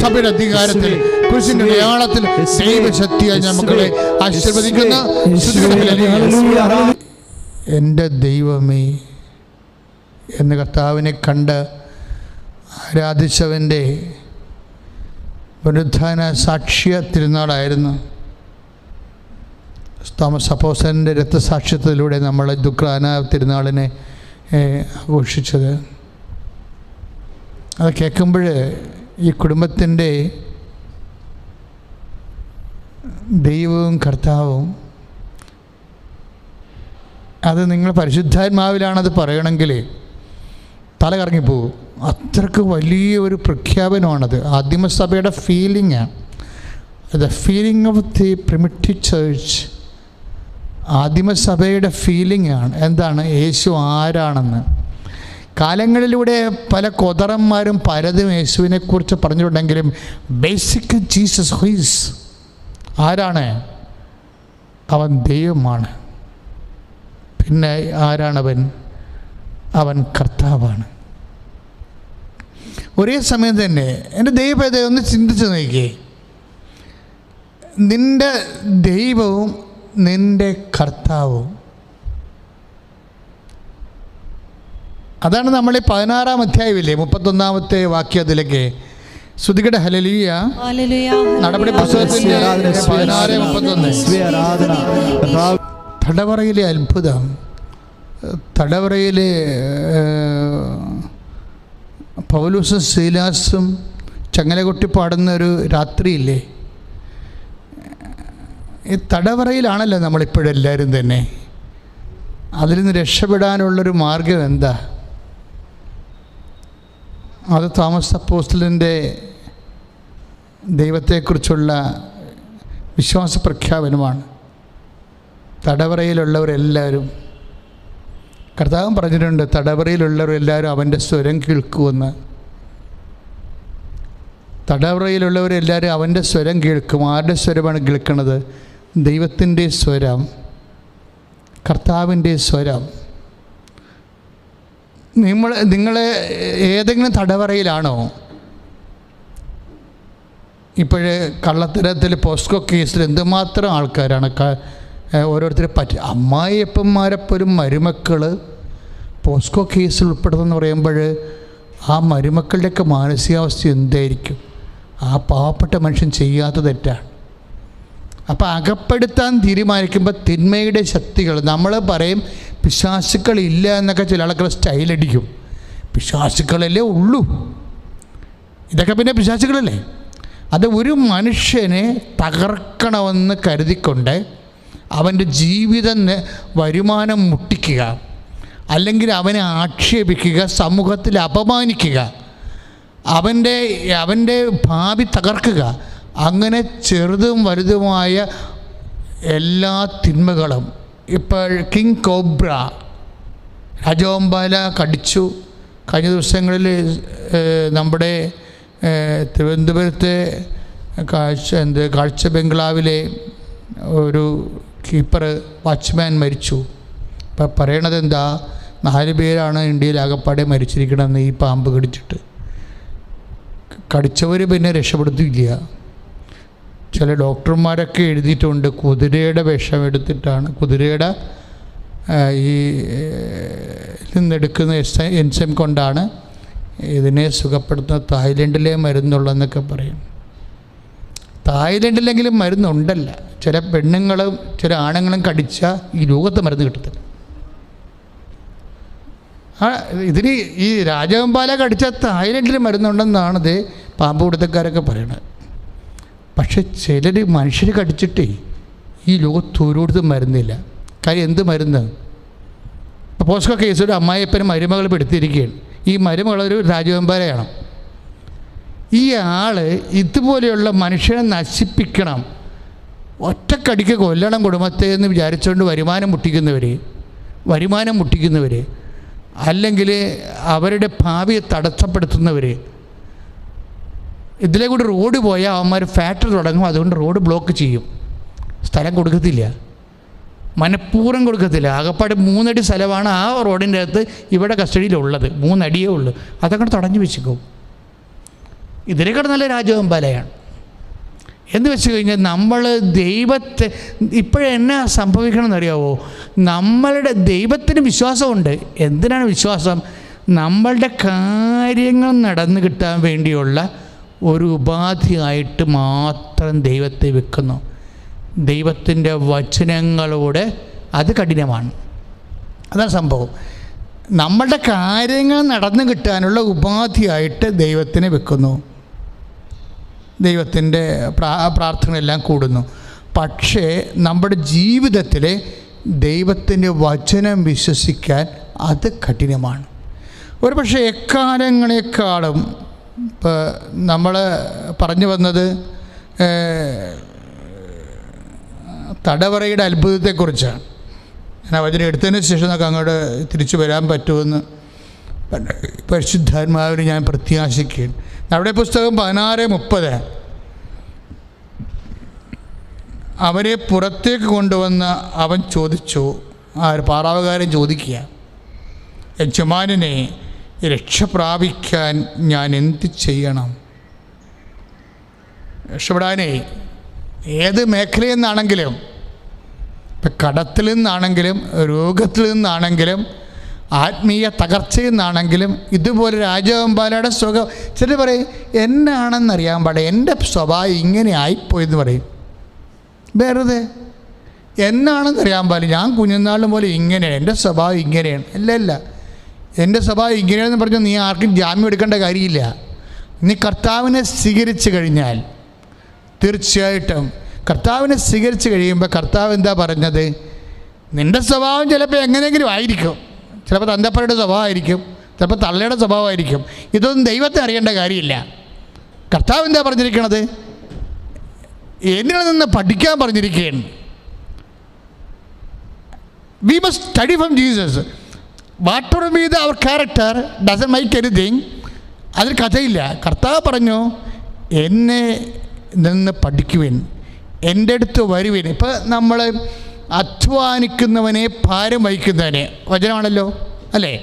സഭയുടെ അധികാരത്തിൽ കുരിശിന്റെ അടയാളത്തിൽ ദൈവശക്തിയായി ഞമ്മക്കളെ ആശീർവദിക്കുന്ന എൻ്റെ ദൈവമേ എന്ന് കർത്താവിനെ കണ്ട് ആരാധിച്ചവൻ്റെ പുനരുത്ഥാന സാക്ഷ്യ തിരുനാളായിരുന്നു. തോമസ് അപ്പോസ്തലൻ്റെ രക്തസാക്ഷ്യത്തിലൂടെ നമ്മൾ ദുഃഖാന തിരുനാളിനെ ആഘോഷിച്ചത്. അത് കേൾക്കുമ്പോൾ ഈ കുടുംബത്തിൻ്റെ ദൈവവും കർത്താവും, അത് നിങ്ങൾ പരിശുദ്ധാത്മാവിലാണത് പറയണമെങ്കിൽ തല കറങ്ങിപ്പോകും. അത്രക്ക് വലിയ ഒരു പ്രഖ്യാപനമാണത്. ആദിമസഭയുടെ ഫീലിംഗാണ്. The feeling of the primitive church. ആദിമസഭയുടെ ഫീലിംഗാണ്. എന്താണ്? യേശു ആരാണെന്ന്. കാലങ്ങളിലൂടെ പല കൊതറന്മാരും പലതും യേശുവിനെക്കുറിച്ച് പറഞ്ഞിട്ടുണ്ടെങ്കിലും ബേസിക് ജീസസ് ഹുയിസ് ആരാണ്? അവൻ ദൈവമാണ്. പിന്നെ ആരാണവൻ? അവൻ കർത്താവാണ്. ഒരേ സമയം തന്നെ എൻ്റെ ദൈവത്തെ ഒന്ന് ചിന്തിച്ച് നോക്കിയേ. നിൻ്റെ ദൈവവും നിൻ്റെ കർത്താവും. അതാണ് നമ്മൾ 16-ാം അധ്യായമില്ലേ, 31-ാമത്തെ വാക്യത്തിലേക്ക് ശ്രുതികടെ ഹല്ലേലൂയ. നടപടി പുസ്തകത്തിൻ്റെ 16:31. തടവറയിലെ അത്ഭുതം, തടവറയിലെ പൗലോസും ശീലാസും ചങ്ങല കൊട്ടി പാടുന്ന ഒരു രാത്രിയില്ലേ, ഈ തടവറയിലാണല്ലോ നമ്മളിപ്പോഴെല്ലാവരും തന്നെ. അതിൽ നിന്ന് രക്ഷപ്പെടാനുള്ളൊരു മാർഗം എന്താ? അത് തോമസ് അപ്പോസ്തലൻ്റെ ദൈവത്തെക്കുറിച്ചുള്ള വിശ്വാസ പ്രഖ്യാപനമാണ്. തടവറയിലുള്ളവരെല്ലാവരും, കർത്താവ് പറഞ്ഞിട്ടുണ്ട്, തടവറയിലുള്ളവരെല്ലാവരും അവൻ്റെ സ്വരം കേൾക്കുമെന്ന്. തടവറയിലുള്ളവരെല്ലാവരും അവൻ്റെ സ്വരം കേൾക്കും. ആരുടെ സ്വരമാണ് കേൾക്കുന്നത്? ദൈവത്തിൻ്റെ സ്വരം, കർത്താവിൻ്റെ സ്വരം. നിങ്ങൾ ഏതെങ്കിലും തടവറയിലാണോ? ഇപ്പോഴേ കള്ളത്തരത്തിൽ പോസ്കോ കേസിൽ എന്തുമാത്രം ആൾക്കാരാണ് ഓരോരുത്തരെ അമ്മായിയപ്പന്മാരെപ്പോലും മരുമക്കൾ പോസ്കോ കേസിൽ ഉൾപ്പെടുന്നെന്ന് പറയുമ്പോൾ ആ മരുമക്കളുടെയൊക്കെ മാനസികാവസ്ഥ എന്തായിരിക്കും? ആ പാവപ്പെട്ട മനുഷ്യൻ ചെയ്യാത്ത തെറ്റാണ്. അപ്പോൾ അകപ്പെടുത്താൻ തീരുമാനിക്കുമ്പോൾ തിന്മയുടെ ശക്തികൾ, നമ്മൾ പറയും പിശാചുക്കളില്ല എന്നൊക്കെ ചില ആൾക്കാർ സ്റ്റൈലടിക്കും. പിശാചുക്കളല്ലേ ഉള്ളൂ, ഇതൊക്കെ പിന്നെ പിശാചുക്കളല്ലേ? അത് ഒരു മനുഷ്യനെ തകർക്കണമെന്ന് കരുതിക്കൊണ്ട് അവൻ്റെ ജീവിതം വരുമാനം മുട്ടിക്കുക, അല്ലെങ്കിൽ അവനെ ആക്ഷേപിക്കുക, സമൂഹത്തിൽ അപമാനിക്കുക, അവൻ്റെ ഭാവി തകർക്കുക, അങ്ങനെ ചെറുതും വലുതുമായ എല്ലാ തിന്മകളും. ഇപ്പോൾ കിങ് കോബ്ര രാജവെമ്പാല കടിച്ചു. കഴിഞ്ഞ ദിവസങ്ങളിൽ നമ്മുടെ തിരുവനന്തപുരത്തെ കാഴ്ച ബംഗ്ലാവിലെ ഒരു കീപ്പർ വാച്ച്മാൻ മരിച്ചു. ഇപ്പം പറയണത് എന്താ? 4 പേരാണ് ഇന്ത്യയിൽ ആകപ്പാടെ മരിച്ചിരിക്കണമെന്ന് ഈ പാമ്പ് കടിച്ചിട്ട്. കടിച്ചവർ പിന്നെ രക്ഷപ്പെടുത്തില്ല. ചില ഡോക്ടർമാരൊക്കെ എഴുതിയിട്ടുണ്ട്, കുതിരയുടെ വിഷം എടുത്തിട്ടാണ്, കുതിരയുടെ ഈ നിന്നെടുക്കുന്ന എൻസൈം കൊണ്ടാണ് ഇതിനെ സുഖപ്പെടുത്തുന്ന. തായ്ലൻഡിലെ മരുന്നുള്ളതെന്നൊക്കെ പറയും. തായ്ലൻഡിലെങ്കിലും മരുന്നുണ്ടല്ല. ചില പെണ്ണുങ്ങളും ചില ആണുങ്ങളും കടിച്ചാൽ ഈ ലോകത്ത് മരുന്ന് കിട്ടത്തില്ല. ഇതിന് ഈ രാജവെമ്പാല കടിച്ചാൽ തായ്ലൻഡിൽ മരുന്നുണ്ടെന്നാണ് ഇത് പാമ്പ് പിടുത്തക്കാരൊക്കെ പറയണത്. പക്ഷെ ചിലർ മനുഷ്യർ കടിച്ചിട്ടേ ഈ ലോകത്ത് ഓരോരുത്തരും മരുന്നില്ല. കാര്യം എന്ത് മരുന്ന്? പോസ്കോ കേസൊരു അമ്മായിയപ്പനും മരുമകൾ പെടുത്തിയിരിക്കുകയാണ്. ഈ മരുമകളൊരു രാജവെമ്പാലയാണ്. ഈ ആൾ ഇതുപോലെയുള്ള മനുഷ്യനെ നശിപ്പിക്കണം, ഒറ്റക്കടിക്ക് കൊല്ലണം കുടുംബത്തെ എന്ന് വിചാരിച്ചുകൊണ്ട് വരുമാനം മുട്ടിക്കുന്നവർ, അല്ലെങ്കിൽ അവരുടെ ഭാവിയെ തടസ്സപ്പെടുത്തുന്നവർ. ഇതിലെ കൂടി റോഡ് പോയാൽ അവന്മാർ ഫാക്ടറി തുടങ്ങും, അതുകൊണ്ട് റോഡ് ബ്ലോക്ക് ചെയ്യും, സ്ഥലം കൊടുക്കത്തില്ല, മനഃപൂർവ്വം കൊടുക്കത്തില്ല. ആകപ്പാട് 3 അടി സ്ഥലമാണ് ആ റോഡിൻ്റെ അകത്ത് ഇവിടെ കസ്റ്റഡിയിലുള്ളത്, 3 അടിയേ ഉള്ളൂ, അതൊക്കെ തടഞ്ഞു വെച്ചിക്കും. ഇതിനേക്കാൾ നല്ല രാജവെമ്പാലയാണ്. എന്ന് വെച്ച് കഴിഞ്ഞാൽ നമ്മൾ ദൈവത്തെ ഇപ്പോഴെന്നാ സംഭവിക്കണമെന്നറിയാവോ? നമ്മളുടെ ദൈവത്തിന് വിശ്വാസമുണ്ട്. എന്തിനാണ് വിശ്വാസം? നമ്മളുടെ കാര്യങ്ങൾ നടന്നു കിട്ടാൻ വേണ്ടിയുള്ള ഒരു ഉപാധിയായിട്ട് മാത്രം ദൈവത്തെ വെക്കുന്നു. ദൈവത്തിൻ്റെ വചനങ്ങളോട് അത് കഠിനമാണ്. അതാണ് സംഭവം. നമ്മളുടെ കാര്യങ്ങൾ നടന്നു കിട്ടാനുള്ള ഉപാധിയായിട്ട് ദൈവത്തിനെ വെക്കുന്നു. ദൈവത്തിൻ്റെ പ്രാർത്ഥനകളെല്ലാം കൂടുന്നു. പക്ഷേ നമ്മുടെ ജീവിതത്തിൽ ദൈവത്തിൻ്റെ വചനം വിശ്വസിക്കാൻ അത് കഠിനമാണ്. ഒരു പക്ഷേ എക്കാലങ്ങളെക്കാളും ഇപ്പോൾ നമ്മൾ പറഞ്ഞു വന്നത് തടവറയുടെ അത്ഭുതത്തെക്കുറിച്ചാണ്. ഞാൻ വചനം എടുത്തതിന് ശേഷം നമുക്ക് അങ്ങോട്ട് തിരിച്ചു വരാൻ പറ്റുമെന്ന് പരിശുദ്ധാത്മാവിന് ഞാൻ പ്രത്യാശിക്കുകയാണ്. നമ്മുടെ പുസ്തകം 16:30 അവരെ പുറത്തേക്ക് കൊണ്ടുവന്ന് അവൻ ചോദിച്ചു, പാറാവുകാരൻ ചോദിക്കുക, യജമാനനെ രക്ഷ പ്രാപിക്കാൻ ഞാൻ എന്ത് ചെയ്യണം? രക്ഷപ്പെടാനേ ഏത് മേഖലയിൽ നിന്നാണെങ്കിലും, ഇപ്പം കടത്തിൽ നിന്നാണെങ്കിലും രോഗത്തിൽ നിന്നാണെങ്കിലും ആത്മീയ തകർച്ചയിൽ നിന്നാണെങ്കിലും ഇതുപോലെ രാജവെമ്പാലയുടെ സുഖം. ചിലർ പറയും എന്നാണെന്നറിയാൻ പാടില്ല, എൻ്റെ സ്വഭാവം ഇങ്ങനെ ആയിപ്പോയെന്ന് പറയും. വെറുതെ എന്നാണെന്നറിയാൻ പാടില്ല, ഞാൻ കുഞ്ഞുനാളും പോലെ ഇങ്ങനെയാണ്, എൻ്റെ സ്വഭാവം ഇങ്ങനെയാണ്. അല്ല, എൻ്റെ സ്വഭാവം ഇങ്ങനെയാണെന്ന് പറഞ്ഞു നീ ആർക്കും ജാമ്യം എടുക്കേണ്ട കാര്യമില്ല. നീ കർത്താവിനെ സ്വീകരിച്ചു കഴിഞ്ഞാൽ തീർച്ചയായിട്ടും കർത്താവിനെ സ്വീകരിച്ചു കഴിയുമ്പോൾ കർത്താവ് എന്താ പറഞ്ഞത്? നിൻ്റെ സ്വഭാവം ചിലപ്പോൾ എങ്ങനെയെങ്കിലും ആയിരിക്കും. ചിലപ്പോൾ തന്തപ്പരുടെ സ്വഭാവമായിരിക്കും, ചിലപ്പോൾ തള്ളയുടെ സ്വഭാവമായിരിക്കും. ഇതൊന്നും ദൈവത്തെ അറിയേണ്ട കാര്യമില്ല. കർത്താവ് എന്താ പറഞ്ഞിരിക്കണത്? എന്നിൽ നിന്ന് പഠിക്കാൻ പറഞ്ഞിരിക്കുകയാണ്. We must study from Jesus. Whatever be our character doesn't make anything. അതിൽ കഥയില്ല. കർത്താവ് പറഞ്ഞു എന്നെ നിന്ന് പഠിക്കുവിൻ, എൻ്റെ അടുത്ത് വരുവിൻ. ഇപ്പം നമ്മൾ അധ്വാനിക്കുന്നവനെ ഭാരം വഹിക്കുന്നവനെ വചനമാണല്ലോ അല്ലേ?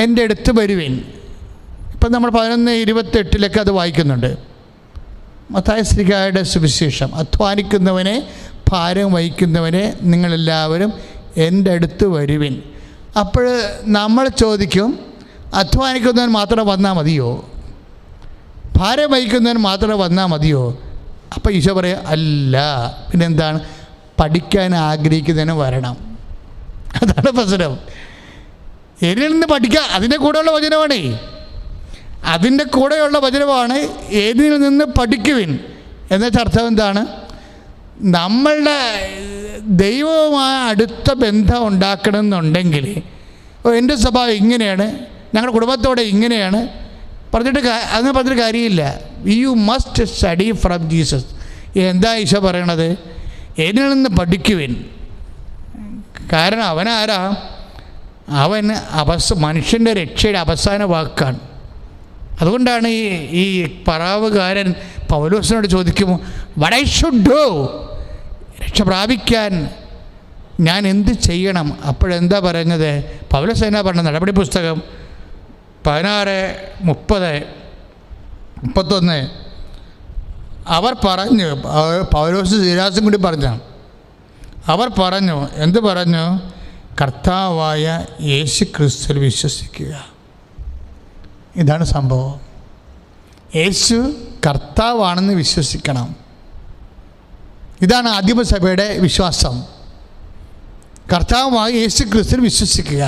എൻ്റെ അടുത്ത് വരുവിൻ. ഇപ്പം നമ്മൾ 11:28 അത് വായിക്കുന്നുണ്ട്. മത്തായി ശ്ലീഹായുടെ സുവിശേഷം. അധ്വാനിക്കുന്നവനെ ഭാരം വഹിക്കുന്നവനെ നിങ്ങളെല്ലാവരും എൻ്റെ അടുത്ത് വരുവിൻ. അപ്പോൾ നമ്മൾ ചോദിക്കും, അധ്വാനിക്കുന്നവൻ മാത്രം വന്നാൽ മതിയോ? ഭാരം വഹിക്കുന്നവൻ മാത്രം വന്നാൽ മതിയോ? അപ്പോൾ ഈശോ പറയും അല്ല, പിന്നെന്താണ്? പഠിക്കാൻ ആഗ്രഹിക്കുന്നതിന് വരണം. അതാണ് പ്രശ്നം. എന്നിൽ നിന്ന് പഠിക്കുക. അതിൻ്റെ കൂടെയുള്ള വചനമാണ്, അതിൻ്റെ കൂടെയുള്ള വചനമാണ് എന്നിൽ നിന്ന് പഠിക്കുവിൻ. എന്നുവെച്ചാൽ അർത്ഥം എന്താണ്? നമ്മളുടെ ദൈവവുമായ അടുത്ത ബന്ധം ഉണ്ടാക്കണമെന്നുണ്ടെങ്കിൽ എൻ്റെ സ്വഭാവം ഇങ്ങനെയാണ്, ഞങ്ങളുടെ കുടുംബത്തോടെ ഇങ്ങനെയാണ് അങ്ങനെ പറഞ്ഞിട്ട് കാര്യമില്ല. You must study from Jesus. എന്താ ഈശോ പറയണത്? എന്നിൽ നിന്ന് പഠിക്കുവിൻ. കാരണം അവനാരാ? അവൻ മനുഷ്യൻ്റെ രക്ഷയുടെ അവസാന വാക്കാണ്. അതുകൊണ്ടാണ് ഈ പറാവുകാരൻ പൗലോസിനോട് ചോദിക്കുമോ what I should do, രക്ഷ പ്രാപിക്കാൻ ഞാൻ എന്ത് ചെയ്യണം? അപ്പോഴെന്താ പറഞ്ഞത്? പൗലോസ് എന്നാ പറഞ്ഞത്? നടപടി പുസ്തകം 16:30-31 അവർ പറഞ്ഞു, പൗലോസ് ശീലാസും കൂടി പറഞ്ഞു, അവർ പറഞ്ഞു, എന്ത് പറഞ്ഞു? കർത്താവായ യേശു ക്രിസ്തുവിൽ വിശ്വസിക്കുക. ഇതാണ് സംഭവം. യേശു കർത്താവാണെന്ന് വിശ്വസിക്കണം. ഇതാണ് ആദിമസഭയുടെ വിശ്വാസം. കർത്താവായ യേശു ക്രിസ്തുവിൽ വിശ്വസിക്കുക.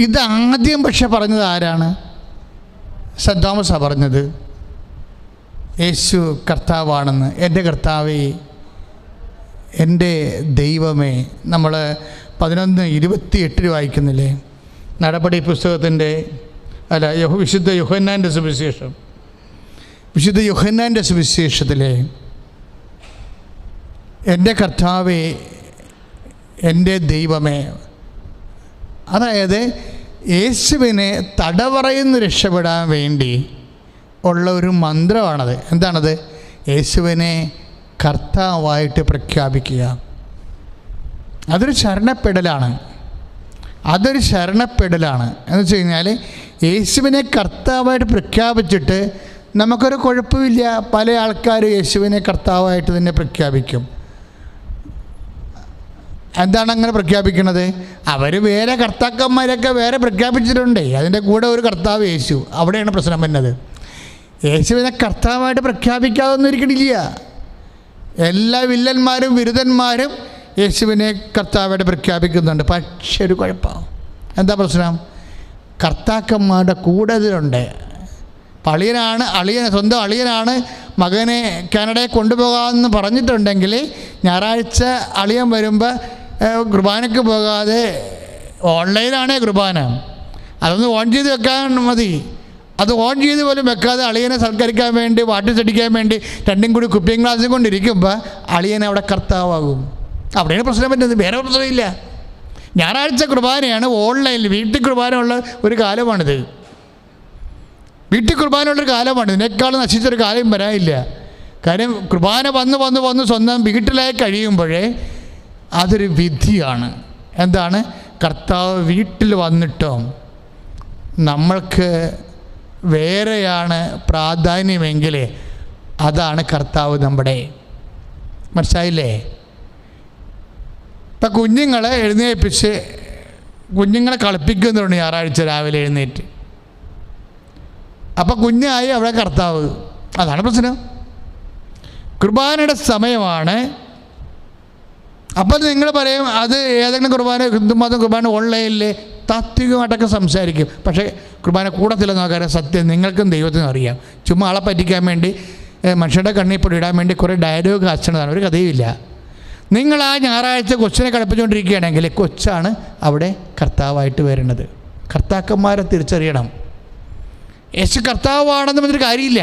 ഇത് ആദ്യം പക്ഷെ പറഞ്ഞത് ആരാണ്? സെൻറ് തോമസാണ് പറഞ്ഞത് യേശു കർത്താവാണെന്ന്. എൻ്റെ കർത്താവേ, എൻ്റെ ദൈവമേ. നമ്മൾ 11:28 വായിക്കുന്നില്ലേ? നടപടി പുസ്തകത്തിൻ്റെ വിശുദ്ധ യോഹന്നാൻ്റെ സുവിശേഷം. വിശുദ്ധ യോഹന്നാൻ്റെ സുവിശേഷത്തിലെ എൻ്റെ കർത്താവേ, എൻ്റെ ദൈവമേ. അതായത് യേശുവിനെ തടവറയിന്ന് രക്ഷപ്പെടാൻ വേണ്ടി ഉള്ള ഒരു മന്ത്രമാണത്. എന്താണത്? യേശുവിനെ കർത്താവായിട്ട് പ്രഖ്യാപിക്കുക. അതൊരു ശരണപ്പെടലാണ്. എന്ന് വെച്ച് കഴിഞ്ഞാൽ യേശുവിനെ കർത്താവായിട്ട് പ്രഖ്യാപിച്ചിട്ട് നമുക്കൊരു കുഴപ്പമില്ല. പല ആൾക്കാർ യേശുവിനെ കർത്താവായിട്ട് തന്നെ പ്രഖ്യാപിക്കും. എന്താണ് അങ്ങനെ പ്രഖ്യാപിക്കുന്നത്? അവർ വേറെ കർത്താക്കന്മാരൊക്കെ വേറെ പ്രഖ്യാപിച്ചിട്ടുണ്ട്. അതിൻ്റെ കൂടെ ഒരു കർത്താവ് യേശു. അവിടെയാണ് പ്രശ്നം വരുന്നത്. യേശുവിനെ കർത്താവായിട്ട് പ്രഖ്യാപിക്കാതൊന്നും ഇരിക്കണില്ല. എല്ലാ വില്ലന്മാരും വിരുദ്ധന്മാരും യേശുവിനെ കർത്താവായിട്ട് പ്രഖ്യാപിക്കുന്നുണ്ട്. പക്ഷേ ഒരു കുഴപ്പം. എന്താ പ്രശ്നം? കർത്താക്കന്മാരുടെ കൂടെ ഇതിലുണ്ട്. സ്വന്തം അളിയനാണ് മകനെ കാനഡയെ കൊണ്ടുപോകാമെന്ന് പറഞ്ഞിട്ടുണ്ടെങ്കിൽ ഞായറാഴ്ച അളിയൻ വരുമ്പോൾ കുർബാനയ്ക്ക് പോകാതെ ഓൺലൈനാണേ കുർബാന, അതൊന്ന് ഓൺ ചെയ്ത് വെക്കാൻ മതി. അത് ഓൺ ചെയ്ത് പോലും വെക്കാതെ അളിയനെ സൽക്കരിക്കാൻ വേണ്ടി വാട്ടിച്ചടിക്കാൻ വേണ്ടി രണ്ടും കൂടി കുപ്പിയും ഗ്ലാസും കൊണ്ടിരിക്കുമ്പോൾ അളിയനെ അവിടെ കർത്താവാകും. അവിടെയാണ് പ്രശ്നം പറ്റുന്നത്. വേറെ പ്രശ്നമില്ല. ഞായറാഴ്ച കുർബാനയാണ് ഓൺലൈനിൽ. വീട്ടിൽ കുർബാന ഉള്ള ഒരു കാലമാണിത്. വീട്ടിൽ കുർബാനയുള്ളൊരു കാലമാണ്. ഇതിനേക്കാൾ നശിച്ചൊരു കാലം വരാനില്ല. കാര്യം കുർബാന വന്ന് സ്വന്തം വീട്ടിലായി കഴിയുമ്പോഴേ അതൊരു വിധിയാണ്. എന്താണ്? കർത്താവ് വീട്ടിൽ വന്നിട്ടോ നമ്മൾക്ക് വേറെയാണ് പ്രാധാന്യമെങ്കിൽ അതാണ് കർത്താവ് നമ്മുടെ. മനസ്സിലായില്ലേ? ഇപ്പം കുഞ്ഞുങ്ങളെ എഴുന്നേൽപ്പിച്ച് കുഞ്ഞുങ്ങളെ കളിപ്പിക്കുന്നുണ്ട് ഞായറാഴ്ച രാവിലെ എഴുന്നേറ്റ്. അപ്പം കുഞ്ഞായി അവിടെ കർത്താവ്. അതാണ് പ്രശ്നം. കുർബാനയുടെ സമയമാണ്. അപ്പോൾ നിങ്ങൾ പറയും അത് ഏതെങ്കിലും കുർബാന, ഹിന്ദുമതം കുർബാന ഓൺലൈനിൽ താത്വികമായിട്ടൊക്കെ സംസാരിക്കും. പക്ഷേ കുർബാന കൂടത്തില്ലെന്ന് നോക്കാൻ സത്യം നിങ്ങൾക്കും ദൈവത്തിനും അറിയാം. ചുമ്മാ ആളെ പറ്റിക്കാൻ വേണ്ടി, മനുഷ്യരുടെ കണ്ണിൽ പൊടി ഇടാൻ വേണ്ടി കുറേ ഡയലോഗ് കാച്ചണതാണ്. ഒരു കഥയുമില്ല. നിങ്ങൾ ആ ഞായറാഴ്ച കൊച്ചിനെ കളിപ്പിച്ചുകൊണ്ടിരിക്കുകയാണെങ്കിൽ കൊച്ചാണ് അവിടെ കർത്താവായിട്ട് വരുന്നത്. കർത്താക്കന്മാരെ തിരിച്ചറിയണം. യേശു കർത്താവാണെന്ന് പറഞ്ഞൊരു കാര്യമില്ല.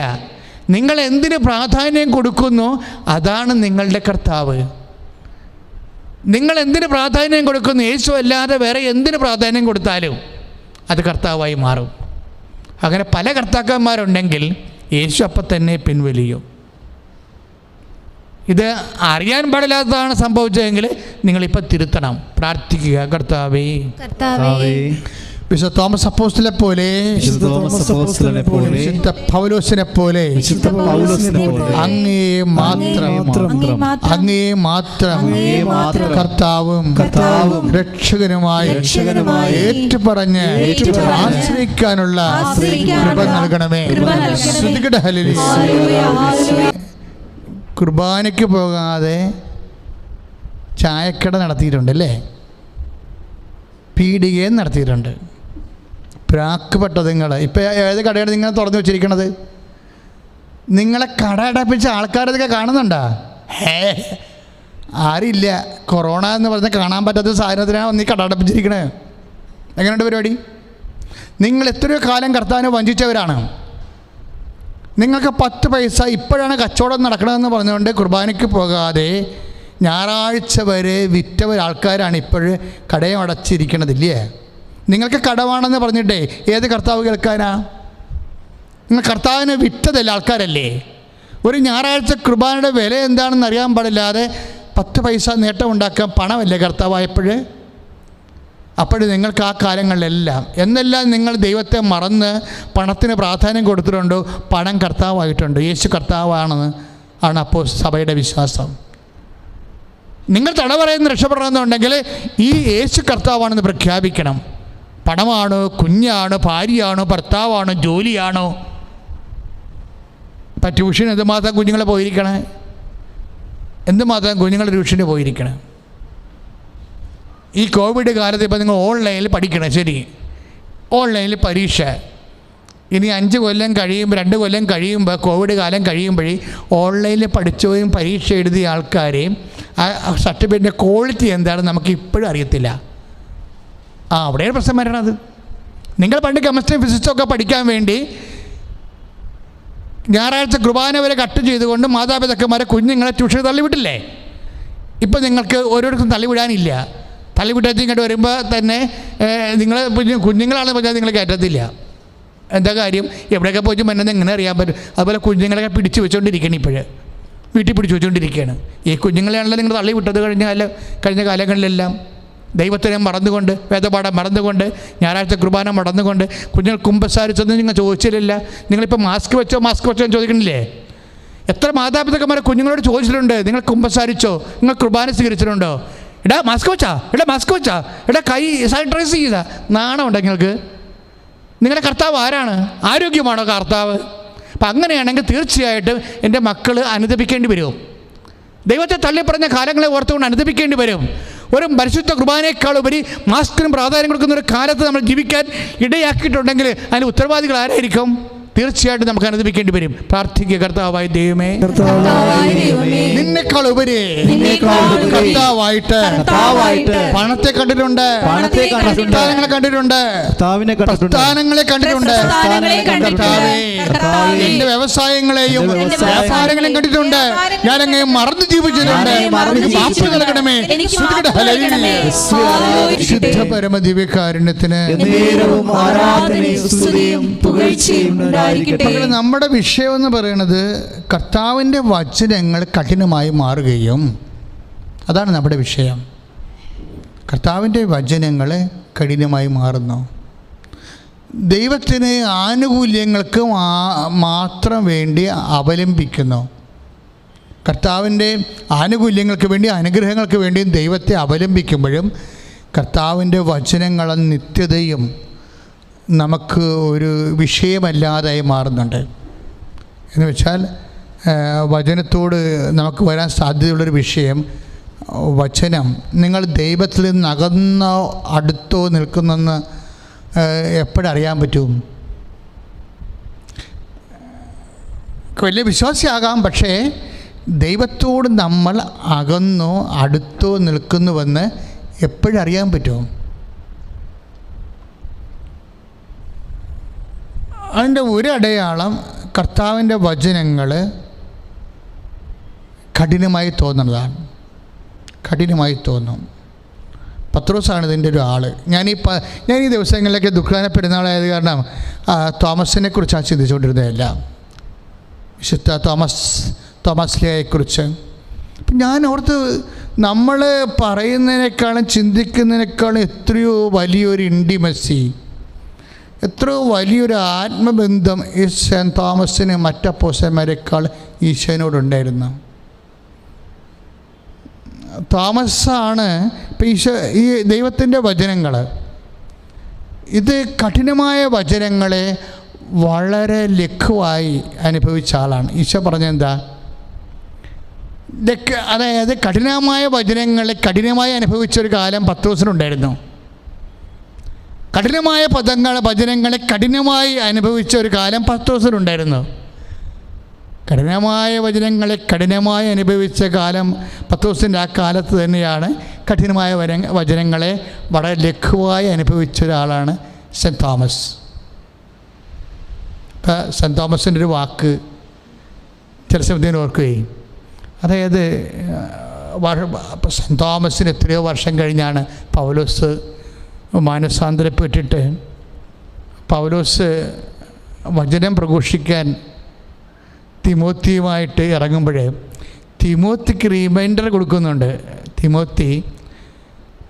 നിങ്ങൾ എന്തിന് പ്രാധാന്യം കൊടുക്കുന്നു അതാണ് നിങ്ങളുടെ കർത്താവ്. നിങ്ങൾ എന്തിന് പ്രാധാന്യം കൊടുക്കുന്നു, യേശു അല്ലാതെ വേറെ എന്തിന് പ്രാധാന്യം കൊടുത്താലും അത് കർത്താവായി മാറും. അങ്ങനെ പല കർത്താക്കന്മാരുണ്ടെങ്കിൽ യേശു അപ്പം തന്നെ പിൻവലിയും. ഇത് അറിയാൻ പാടില്ലാത്തതാണ് സംഭവിച്ചതെങ്കിൽ നിങ്ങളിപ്പോൾ തിരുത്തണം, പ്രാർത്ഥിക്കുക. കർത്താവേ, വിശുദ്ധ തോമസ് അപ്പോസ്തലനെ പോലെ, വിശുദ്ധ പൗലോസിനെ പോലെ അങ്ങേ മാത്രം കർത്താവും രക്ഷകനുമായി ഏറ്റുപറഞ്ഞ് ആശ്രയിക്കാനുള്ള കൃപ നൽകണമേ. കുർബാനയ്ക്ക് പോകാതെ ചായക്കട നടത്തിയിട്ടുണ്ടല്ലേ, പീടികയും നടത്തിയിട്ടുണ്ട്. പ്രാക്കപ്പെട്ടത് നിങ്ങൾ. ഇപ്പം ഏത് കടയാണ് നിങ്ങൾ തുറന്നു വെച്ചിരിക്കണത്? നിങ്ങളെ കട അടപ്പിച്ച ആൾക്കാരതൊക്കെ കാണുന്നുണ്ടോ? ആരില്ല. കൊറോണ എന്ന് പറഞ്ഞാൽ കാണാൻ പറ്റാത്ത സാധനത്തിനാണ് നീ കട അടപ്പിച്ചിരിക്കണേ. എങ്ങനെയുണ്ട് പരിപാടി? നിങ്ങൾ എത്രയോ കാലം കർത്താവിനെ വഞ്ചിച്ചവരാണ്. നിങ്ങൾക്ക് 10 പൈസ ഇപ്പോഴാണ് കച്ചവടം നടക്കണമെന്ന് പറഞ്ഞുകൊണ്ട് കുർബാനയ്ക്ക് പോകാതെ ഞായറാഴ്ച വരെ വിറ്റ ആൾക്കാരാണ് ഇപ്പോഴും കടയും അടച്ചിരിക്കണതില്ലേ? നിങ്ങൾക്ക് കടമാണെന്ന് പറഞ്ഞിട്ടേ ഏത് കർത്താവ് കേൾക്കാനാ? നിങ്ങൾ കർത്താവിനെ വിറ്റതല്ലേ ആൾക്കാരല്ലേ? ഒരു ഞായറാഴ്ച കുർബാനയുടെ വില എന്താണെന്ന് അറിയാൻ പാടില്ലാതെ 10 പൈസ നേട്ടം ഉണ്ടാക്കാൻ പണമല്ലേ കർത്താവായപ്പോൾ? അപ്പോൾ നിങ്ങൾക്ക് ആ കാലങ്ങളിലെല്ലാം എന്നെല്ലാം നിങ്ങൾ ദൈവത്തെ മറന്ന് പണത്തിന് പ്രാധാന്യം കൊടുത്തിട്ടുണ്ടോ? പണം കർത്താവായിട്ടുണ്ട്. യേശു കർത്താവാണെന്ന് ആണ് അപ്പോൾ സഭയുടെ വിശ്വാസം. നിങ്ങൾ തട പറയുന്ന രക്ഷപ്പെടണമെന്നുണ്ടെങ്കിൽ ഈ യേശു കർത്താവാണെന്ന് പ്രഖ്യാപിക്കണം. പണമാണോ, കുഞ്ഞാണോ, ഭാര്യയാണോ, ഭർത്താവാണോ, ജോലിയാണോ? ഇപ്പം ട്യൂഷൻ എന്തുമാത്രം കുഞ്ഞുങ്ങളെ പോയിരിക്കണേ, എന്തുമാത്രം കുഞ്ഞുങ്ങൾ ട്യൂഷന് പോയിരിക്കണം. ഈ കോവിഡ് കാലത്ത് ഇപ്പോൾ നിങ്ങൾ ഓൺലൈനിൽ പഠിക്കണം. ശരി, ഓൺലൈനിൽ പരീക്ഷ. ഇനി 5 കൊല്ലം കഴിയുമ്പോൾ, 2 കൊല്ലം കഴിയുമ്പോൾ, കോവിഡ് കാലം കഴിയുമ്പോഴേ ഓൺലൈനിൽ പഠിച്ചവരും പരീക്ഷ എഴുതിയ ആൾക്കാരെയും ആ സർട്ടിഫിക്കറ്റിൻ്റെ ക്വാളിറ്റി എന്താണെന്ന് നമുക്ക് ഇപ്പോഴും അറിയത്തില്ല. അവിടെയാണ് പ്രശ്നം വരണത്. നിങ്ങൾ പണ്ട് കെമിസ്ട്രി ഫിസിക്സൊക്കെ പഠിക്കാൻ വേണ്ടി ഞായറാഴ്ച കുർബാന വരെ കട്ട് ചെയ്തുകൊണ്ട് മാതാപിതാക്കന്മാരെ കുഞ്ഞുങ്ങളെ ട്യൂഷൻ തള്ളിവിട്ടില്ലേ? ഇപ്പം നിങ്ങൾക്ക് ഓരോരുത്തരും തള്ളിവിടാനില്ല. തള്ളിവിട്ടേച്ച് ഇങ്ങോട്ട് വരുമ്പോൾ തന്നെ നിങ്ങൾ കുഞ്ഞുങ്ങളാണെന്ന് പറഞ്ഞാൽ നിങ്ങൾ കയറ്റത്തില്ല. എന്താ കാര്യം? എവിടെയൊക്കെ പോയിട്ട് മരുന്ന് എങ്ങനെ അറിയാൻ പറ്റും? അതുപോലെ കുഞ്ഞുങ്ങളെ പിടിച്ച് വെച്ചുകൊണ്ടിരിക്കണം. ഇപ്പോഴ് വീട്ടിൽ പിടിച്ച് വെച്ചുകൊണ്ടിരിക്കുകയാണ്. ഈ കുഞ്ഞുങ്ങളെയാണല്ലോ നിങ്ങൾ തള്ളി വിട്ടത് കഴിഞ്ഞ കാലങ്ങളിലെല്ലാം. ദൈവത്തിനെ മറന്നുകൊണ്ട്, വേദപാഠം മറന്നുകൊണ്ട്, ഞായറാഴ്ച കുർബാന മറന്നുകൊണ്ട്, കുഞ്ഞുങ്ങൾ കുമ്പസാരിച്ചൊന്നും നിങ്ങൾ ചോദിച്ചില്ല. നിങ്ങളിപ്പോൾ മാസ്ക് വെച്ചോ എന്ന് ചോദിക്കണില്ലേ? എത്ര മാതാപിതാക്കന്മാരെ കുഞ്ഞുങ്ങളോട് ചോദിച്ചിട്ടുണ്ട്, നിങ്ങൾ കുമ്പസാരിച്ചോ, നിങ്ങൾ കുർബാന സ്വീകരിച്ചിട്ടുണ്ടോ? മാസ്ക് വെച്ചാ കൈ സാനിറ്റൈസ് ചെയ്താ? നാണമുണ്ടോ നിങ്ങൾക്ക്? നിങ്ങളുടെ കർത്താവ് ആരാണ്? ആരോഗ്യമാണോ കർത്താവ്? അപ്പം അങ്ങനെയാണെങ്കിൽ തീർച്ചയായിട്ടും എൻ്റെ മക്കൾ അനുദപിക്കേണ്ടി വരും. ദൈവത്തെ തള്ളിപ്പറഞ്ഞ കാലങ്ങളെ ഓർത്തുകൊണ്ട് അനുദപിക്കേണ്ടി വരും. ഒരു പരിശുദ്ധ കുർബാനയേക്കാൾ ഉപരി മാസ്കിനും പ്രാധാന്യം കൊടുക്കുന്ന ഒരു കാലത്ത് നമ്മൾ ജീവിക്കാൻ ഇടയാക്കിയിട്ടുണ്ടെങ്കിൽ അതിന് ഉത്തരവാദികൾ ആരായിരിക്കും? തീർച്ചയായിട്ടും നമുക്ക് അനുദപിക്കേണ്ടി വരും. പ്രാർത്ഥിക്കുക. കർത്താവായ ദൈവമേ, നിന്നെക്കാൾ ഉപരി കർത്താവായിട്ട് പണത്തെ കണ്ടിട്ടുണ്ട്, പ്രസ്ഥാനങ്ങളെ കണ്ടിട്ടുണ്ട്, എന്റെ വ്യവസായങ്ങളെയും വ്യാപാരങ്ങളെയും കണ്ടിട്ടുണ്ട്. ഞാനങ്ങ് മറന്നു ജീവിച്ചിട്ടുണ്ട്. ശുദ്ധ പരമദിവ്യകാരുണ്യത്തിന് നമ്മുടെ വിഷയം എന്ന് പറയുന്നത് കർത്താവിൻ്റെ വചനങ്ങൾ കഠിനമായി മാറുകയും, അതാണ് നമ്മുടെ വിഷയം. കർത്താവിൻ്റെ വചനങ്ങൾ കഠിനമായി മാറുന്നു. ദൈവത്തിന് ആനുകൂല്യങ്ങൾക്ക് മാത്രം വേണ്ടി അവലംബിക്കുന്നു. കർത്താവിൻ്റെ ആനുകൂല്യങ്ങൾക്ക് വേണ്ടി, അനുഗ്രഹങ്ങൾക്ക് വേണ്ടി ദൈവത്തെ അവലംബിക്കുമ്പോഴും കർത്താവിൻ്റെ വചനങ്ങളും നിത്യതയും നമുക്ക് ഒരു വിഷയമല്ലാതായി മാറുന്നുണ്ട്. എന്ന് വെച്ചാൽ വചനത്തോട് നമുക്ക് വരാൻ സാധ്യതയുള്ളൊരു വിഷയം വചനം നിങ്ങൾ ദൈവത്തിൽ നിന്ന് അകന്നോ അടുത്തോ നിൽക്കുന്നെന്ന് എപ്പോഴറിയാൻ പറ്റും? വലിയ വിശ്വാസിയാകാം, പക്ഷേ ദൈവത്തോട് നമ്മൾ അകന്നോ അടുത്തോ നിൽക്കുന്നുവെന്ന് എപ്പോഴറിയാൻ പറ്റും? അതിൻ്റെ ഒരു അടയാളം കർത്താവിൻ്റെ വചനങ്ങൾ കഠിനമായി തോന്നുന്നതാണ്. കഠിനമായി തോന്നും. പത്രോസാണ് ഇതിൻ്റെ ഒരു ആൾ. ഞാൻ ഈ ദിവസങ്ങളിലൊക്കെ ദുഃഖാന പെരുന്നാളായത് കാരണം തോമസിനെ കുറിച്ചാണ് ചിന്തിച്ചുകൊണ്ടിരുന്നതല്ല, വിശുദ്ധ തോമസ്ലിയെക്കുറിച്ച്. അപ്പം ഞാൻ ഓർത്ത്, നമ്മൾ പറയുന്നതിനേക്കാളും ചിന്തിക്കുന്നതിനേക്കാളും എത്രയോ വലിയൊരു ഇൻറ്റിമസി, എത്രയോ വലിയൊരു ആത്മബന്ധം ഈ സെൻറ്റ് തോമസിന് മറ്റപ്പോസ്റ്റലന്മാരെക്കാൾ ഈശോയോടുണ്ടായിരുന്നു. തോമസാണ് ഇപ്പം ഈ ദൈവത്തിൻ്റെ വചനങ്ങൾ, ഇത് കഠിനമായ വചനങ്ങളെ വളരെ ലഘുവായി അനുഭവിച്ച ആളാണ്. ഈശോ പറഞ്ഞെന്താ? അതായത് കഠിനമായ വചനങ്ങളെ കഠിനമായി അനുഭവിച്ചൊരു കാലം പത്രോസിനുണ്ടായിരുന്നു. കഠിനമായ വചനങ്ങളെ കഠിനമായി അനുഭവിച്ച ഒരു കാലം പത്രോസിനുണ്ടായിരുന്നു. കഠിനമായ വചനങ്ങളെ കഠിനമായി അനുഭവിച്ച കാലം പത്രോസിൻ്റെ ആ കാലത്ത് തന്നെയാണ് കഠിനമായ വചനങ്ങളെ വളരെ ലഘുവായി അനുഭവിച്ച ഒരാളാണ് സെൻറ്റ് തോമസ്. ഇപ്പം സെൻറ്റ് തോമസിൻ്റെ ഒരു വാക്ക് ചില സമയത്തിന് ഓർക്കുകയും, അതായത് സെൻറ്റ് തോമസിന് എത്രയോ വർഷം കഴിഞ്ഞാണ് പൗലോസ് മാനസാന്തരപ്പെട്ടിട്ട് പൗലോസ് വചനം പ്രഘോഷിക്കാൻ തിമോത്തിയുമായിട്ട് ഇറങ്ങുമ്പോഴേ തിമോത്തിക്ക് റിമൈൻഡർ കൊടുക്കുന്നുണ്ട്. തിമോത്തി,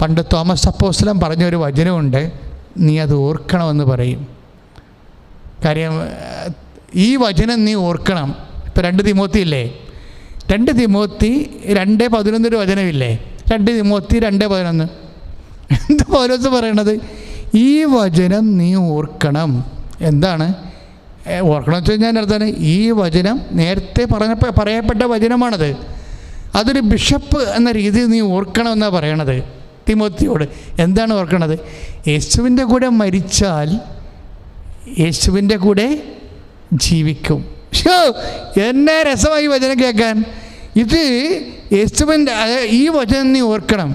പണ്ട് തോമസ് അപ്പോസ്തലൻ പറഞ്ഞൊരു വചനമുണ്ട്, നീ അത് ഓർക്കണമെന്ന് പറയും. കാര്യം ഈ വചനം നീ ഓർക്കണം. ഇപ്പം 2 തിമോത്തി ഇല്ലേ? 2 തിമോത്തി 2:11 ഒരു വചനമില്ലേ? 2 തിമോത്തി 2:11. എന്താ പൗലോസ് പറയണത്? ഈ വചനം നീ ഓർക്കണം. എന്താണ് ഓർക്കണം എന്ന് വെച്ച് കഴിഞ്ഞാൽ അർത്ഥമാണ്, ഈ വചനം നേരത്തെ പറയപ്പെട്ട വചനമാണത്. അതൊരു ബിഷപ്പ് എന്ന രീതിയിൽ നീ ഓർക്കണമെന്നാണ് പറയണത് തിമോത്തിയോട്. എന്താണ് ഓർക്കണത്? യേശുവിൻ്റെ കൂടെ മരിച്ചാൽ യേശുവിൻ്റെ കൂടെ ജീവിക്കും. എന്നെ രസമായി വചനം കേൾക്കാൻ. ഇത് യേശുവിൻ്റെ ഈ വചനം നീ ഓർക്കണം.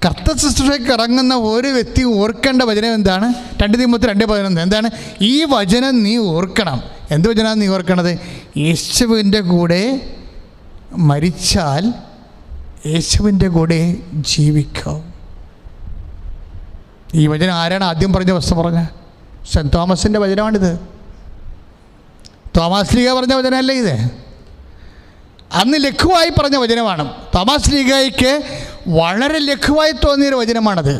കർത്തൃ ശുശ്രൂഷയ്ക്ക് ഇറങ്ങുന്ന ഒരു വ്യക്തി ഓർക്കേണ്ട വചനം എന്താണ്? 2 തിമോത്തി 2:11. എന്താണ്? ഈ വചനം നീ ഓർക്കണം. എന്ത് വചനമാണ് നീ ഓർക്കണത്? യേശുവിൻ്റെ കൂടെ മരിച്ചാൽ യേശുവിൻ്റെ കൂടെ ജീവിക്കാം. ഈ വചനം ആരാണ് ആദ്യം പറഞ്ഞ വസ്തു പറഞ്ഞ? സെൻറ്റ് തോമസിൻ്റെ വചനമാണിത്. തോമസ് ലീഗ പറഞ്ഞ വചനമല്ലേ ഇത്? അന്ന് ലഘുവായി പറഞ്ഞ വചനമാണ്. തോമസ് ലീഗയ്ക്ക് വളരെ ലഘുവായി തോന്നിയൊരു വചനമാണത്.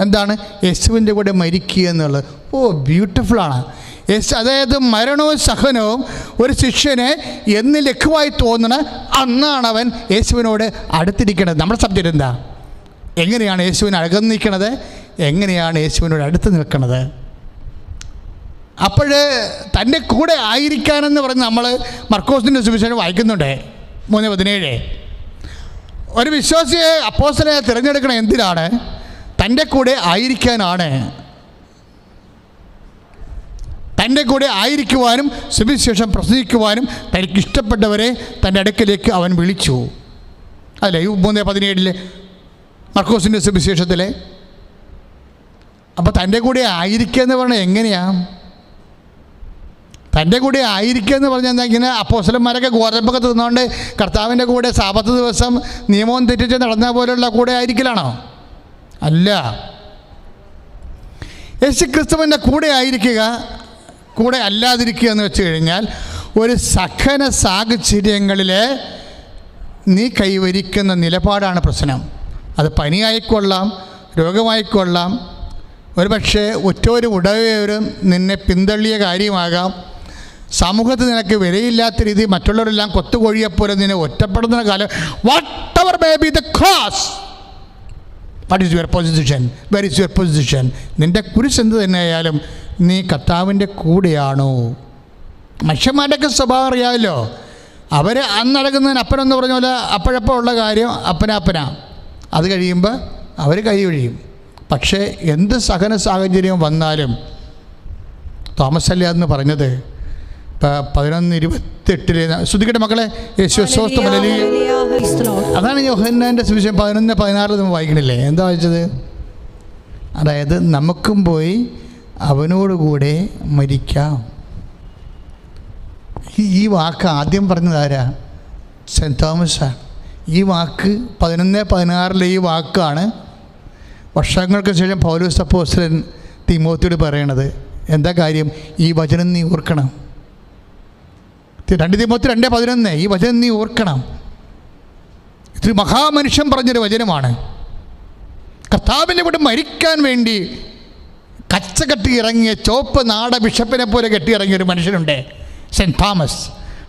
എന്താണ്? യേശുവിൻ്റെ കൂടെ മരിക്കുക എന്നുള്ളത്. ഓ, ബ്യൂട്ടിഫുള്ളാണ്. അതായത് മരണവും സഹനവും ഒരു ശിഷ്യന് എന്ന് ലഘുവായി തോന്നണ അന്നാണ് അവൻ യേശുവിനോട് അടുത്തിരിക്കണത്. നമ്മുടെ സബ്ജക്റ്റ് എന്താ? എങ്ങനെയാണ് യേശുവിന് അകന്നിരിക്കണത്, എങ്ങനെയാണ് യേശുവിനോട് അടുത്ത് നിൽക്കണത്. അപ്പോൾ തൻ്റെ കൂടെ ആയിരിക്കാനെന്ന് പറഞ്ഞ് നമ്മൾ മർക്കോസിൻ്റെ സുവിശേഷം വായിക്കുന്നുണ്ട് 3:17. ഒരു വിശ്വാസിയെ അപ്പോസ്തലനെ തിരഞ്ഞെടുക്കണം എന്തിനാണ്? തൻ്റെ കൂടെ ആയിരിക്കാനാണ്. തൻ്റെ കൂടെ ആയിരിക്കുവാനും സുവിശേഷം പ്രസംഗിക്കുവാനും തനിക്കിഷ്ടപ്പെട്ടവരെ തൻ്റെ അടുക്കലേക്ക് അവൻ വിളിച്ചു. അല്ലേ 3:17 മർക്കോസിൻ്റെ സുവിശേഷത്തിലെ. അപ്പോൾ തൻ്റെ കൂടെ ആയിരിക്കുക എന്ന് പറഞ്ഞാൽ എങ്ങനെയാണ്? തൻ്റെ കൂടെ ആയിരിക്കുക എന്ന് പറഞ്ഞാൽ എന്താ? ഇങ്ങനെ അപ്പോസ്തലന്മാരൊക്കെ ഗോതമ്പൊക്കെ തിന്നുകൊണ്ട് കർത്താവിൻ്റെ കൂടെ സാബത്ത് ദിവസം നിയമവും തെറ്റിച്ച് നടന്ന പോലെയുള്ള കൂടെ ആയിരിക്കലാണോ? അല്ല. യേശുക്രിസ്തുവിൻ്റെ കൂടെ ആയിരിക്കുക, കൂടെ അല്ലാതിരിക്കുക എന്ന് വെച്ച് കഴിഞ്ഞാൽ ഒരു സഹന സാഹചര്യങ്ങളിൽ നീ കൈവരിക്കുന്ന നിലപാടാണ് പ്രശ്നം. അത് പനിയായിക്കൊള്ളാം, രോഗമായിക്കൊള്ളാം, ഒരു പക്ഷേ ഒറ്റൊരു ഉടയവരും നിന്നെ പിന്തള്ളിയ കാര്യമാകാം. സമൂഹത്തിൽ നിനക്ക് വിലയില്ലാത്ത രീതി മറ്റുള്ളവരെല്ലാം കൊത്തുകോഴിയെപ്പോലെ നിന്നെ ഒറ്റപ്പെടുന്ന കാലം. What ever may be the cause, what is your position, were is your position? നിൻ്റെ കുരിശ് എന്ത് തന്നെയായാലും നീ കർത്താവിൻ്റെ കൂടെയാണോ? മനുഷ്യന്മാരുടെയൊക്കെ സ്വഭാവം അറിയാമല്ലോ. അവർ അന്നടക്കുന്നതിന് അപ്പനെന്ന് പറഞ്ഞ പോലെ അപ്പോഴപ്പോൾ ഉള്ള കാര്യം അപ്പനാ. അത് കഴിയുമ്പോൾ അവർ കൈ ഒഴിയും. പക്ഷേ എന്ത് സഹന സാഹചര്യം വന്നാലും തോമസ് അല്ലേ എന്ന് പറഞ്ഞത്. ഇപ്പം 11:28 ശ്രദ്ധിക്കട്ടെ മക്കളെ. അതാണ് യോഹന്നാൻ്റെ സുവിശേഷം 11:16 നമ്മൾ വായിക്കണില്ലേ? എന്താ വായിച്ചത്? അതായത് നമുക്കും പോയി അവനോടുകൂടെ മരിക്കാം. ഈ വാക്ക് ആദ്യം പറഞ്ഞതാരാ? സെൻറ്റ് തോമസാണ്. ഈ വാക്ക് 11:16 ഈ വാക്കാണ് വർഷങ്ങൾക്ക് ശേഷം പൗലോസ് അപ്പോസ്തലൻ തിമോത്തിയോട് പറയണത്. എന്താ കാര്യം? ഈ വചനം നീ ഓർക്കണം. 2 തിമോത്തി 2:11 ഈ വചനം നീ ഓർക്കണം. ഇത് മഹാമനുഷ്യൻ പറഞ്ഞൊരു വചനമാണ്. കർത്താവിൻ്റെ കൂടെ മരിക്കാൻ വേണ്ടി കച്ച കെട്ടി ഇറങ്ങിയ ചോപ്പ് നാട ബിഷപ്പിനെ പോലെ കെട്ടിയിറങ്ങിയൊരു മനുഷ്യനുണ്ട്, സെൻറ്റ് തോമസ്.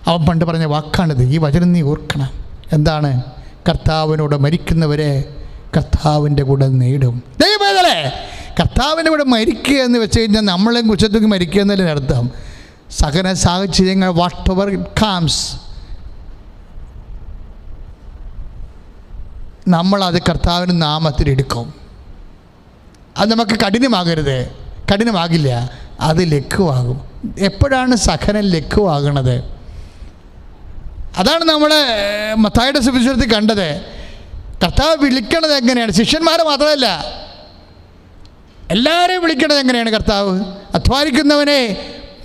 അവൻ പണ്ട് പറഞ്ഞ വാക്കാണിത്. ഈ വചനം നീ ഓർക്കണം. എന്താണ്? കർത്താവിനോട് മരിക്കുന്നവരെ കർത്താവിൻ്റെ കൂടെ നേടും. ദൈവമേ, കർത്താവിൻ്റെ കൂടെ മരിക്കുക എന്ന് വെച്ച് കഴിഞ്ഞാൽ നമ്മളെ കുറിച്ചത്തേക്ക് മരിക്കുക എന്നല്ലേ അർത്ഥം. സകല സാഹചര്യങ്ങൾ വാട്ട് എവർ ഇറ്റ് കംസ്, നമ്മളത് കർത്താവിൻ്റെ നാമത്തിലെടുക്കും. അത് നമുക്ക് കഠിനമാകരുത്, കഠിനമാകില്ല, അത് ലഘുവാകും. എപ്പോഴാണ് സഹനം ലഘുവാകണത്? അതാണ് നമ്മൾ മത്തായിയുടെ സുവിശേഷത്തിൽ കണ്ടത്. കർത്താവ് വിളിക്കണത് എങ്ങനെയാണ്? ശിഷ്യന്മാരെ മാത്രമല്ല, എല്ലാവരെയും വിളിക്കണത് എങ്ങനെയാണ്? കർത്താവ് അധ്വാനിക്കുന്നവനെ,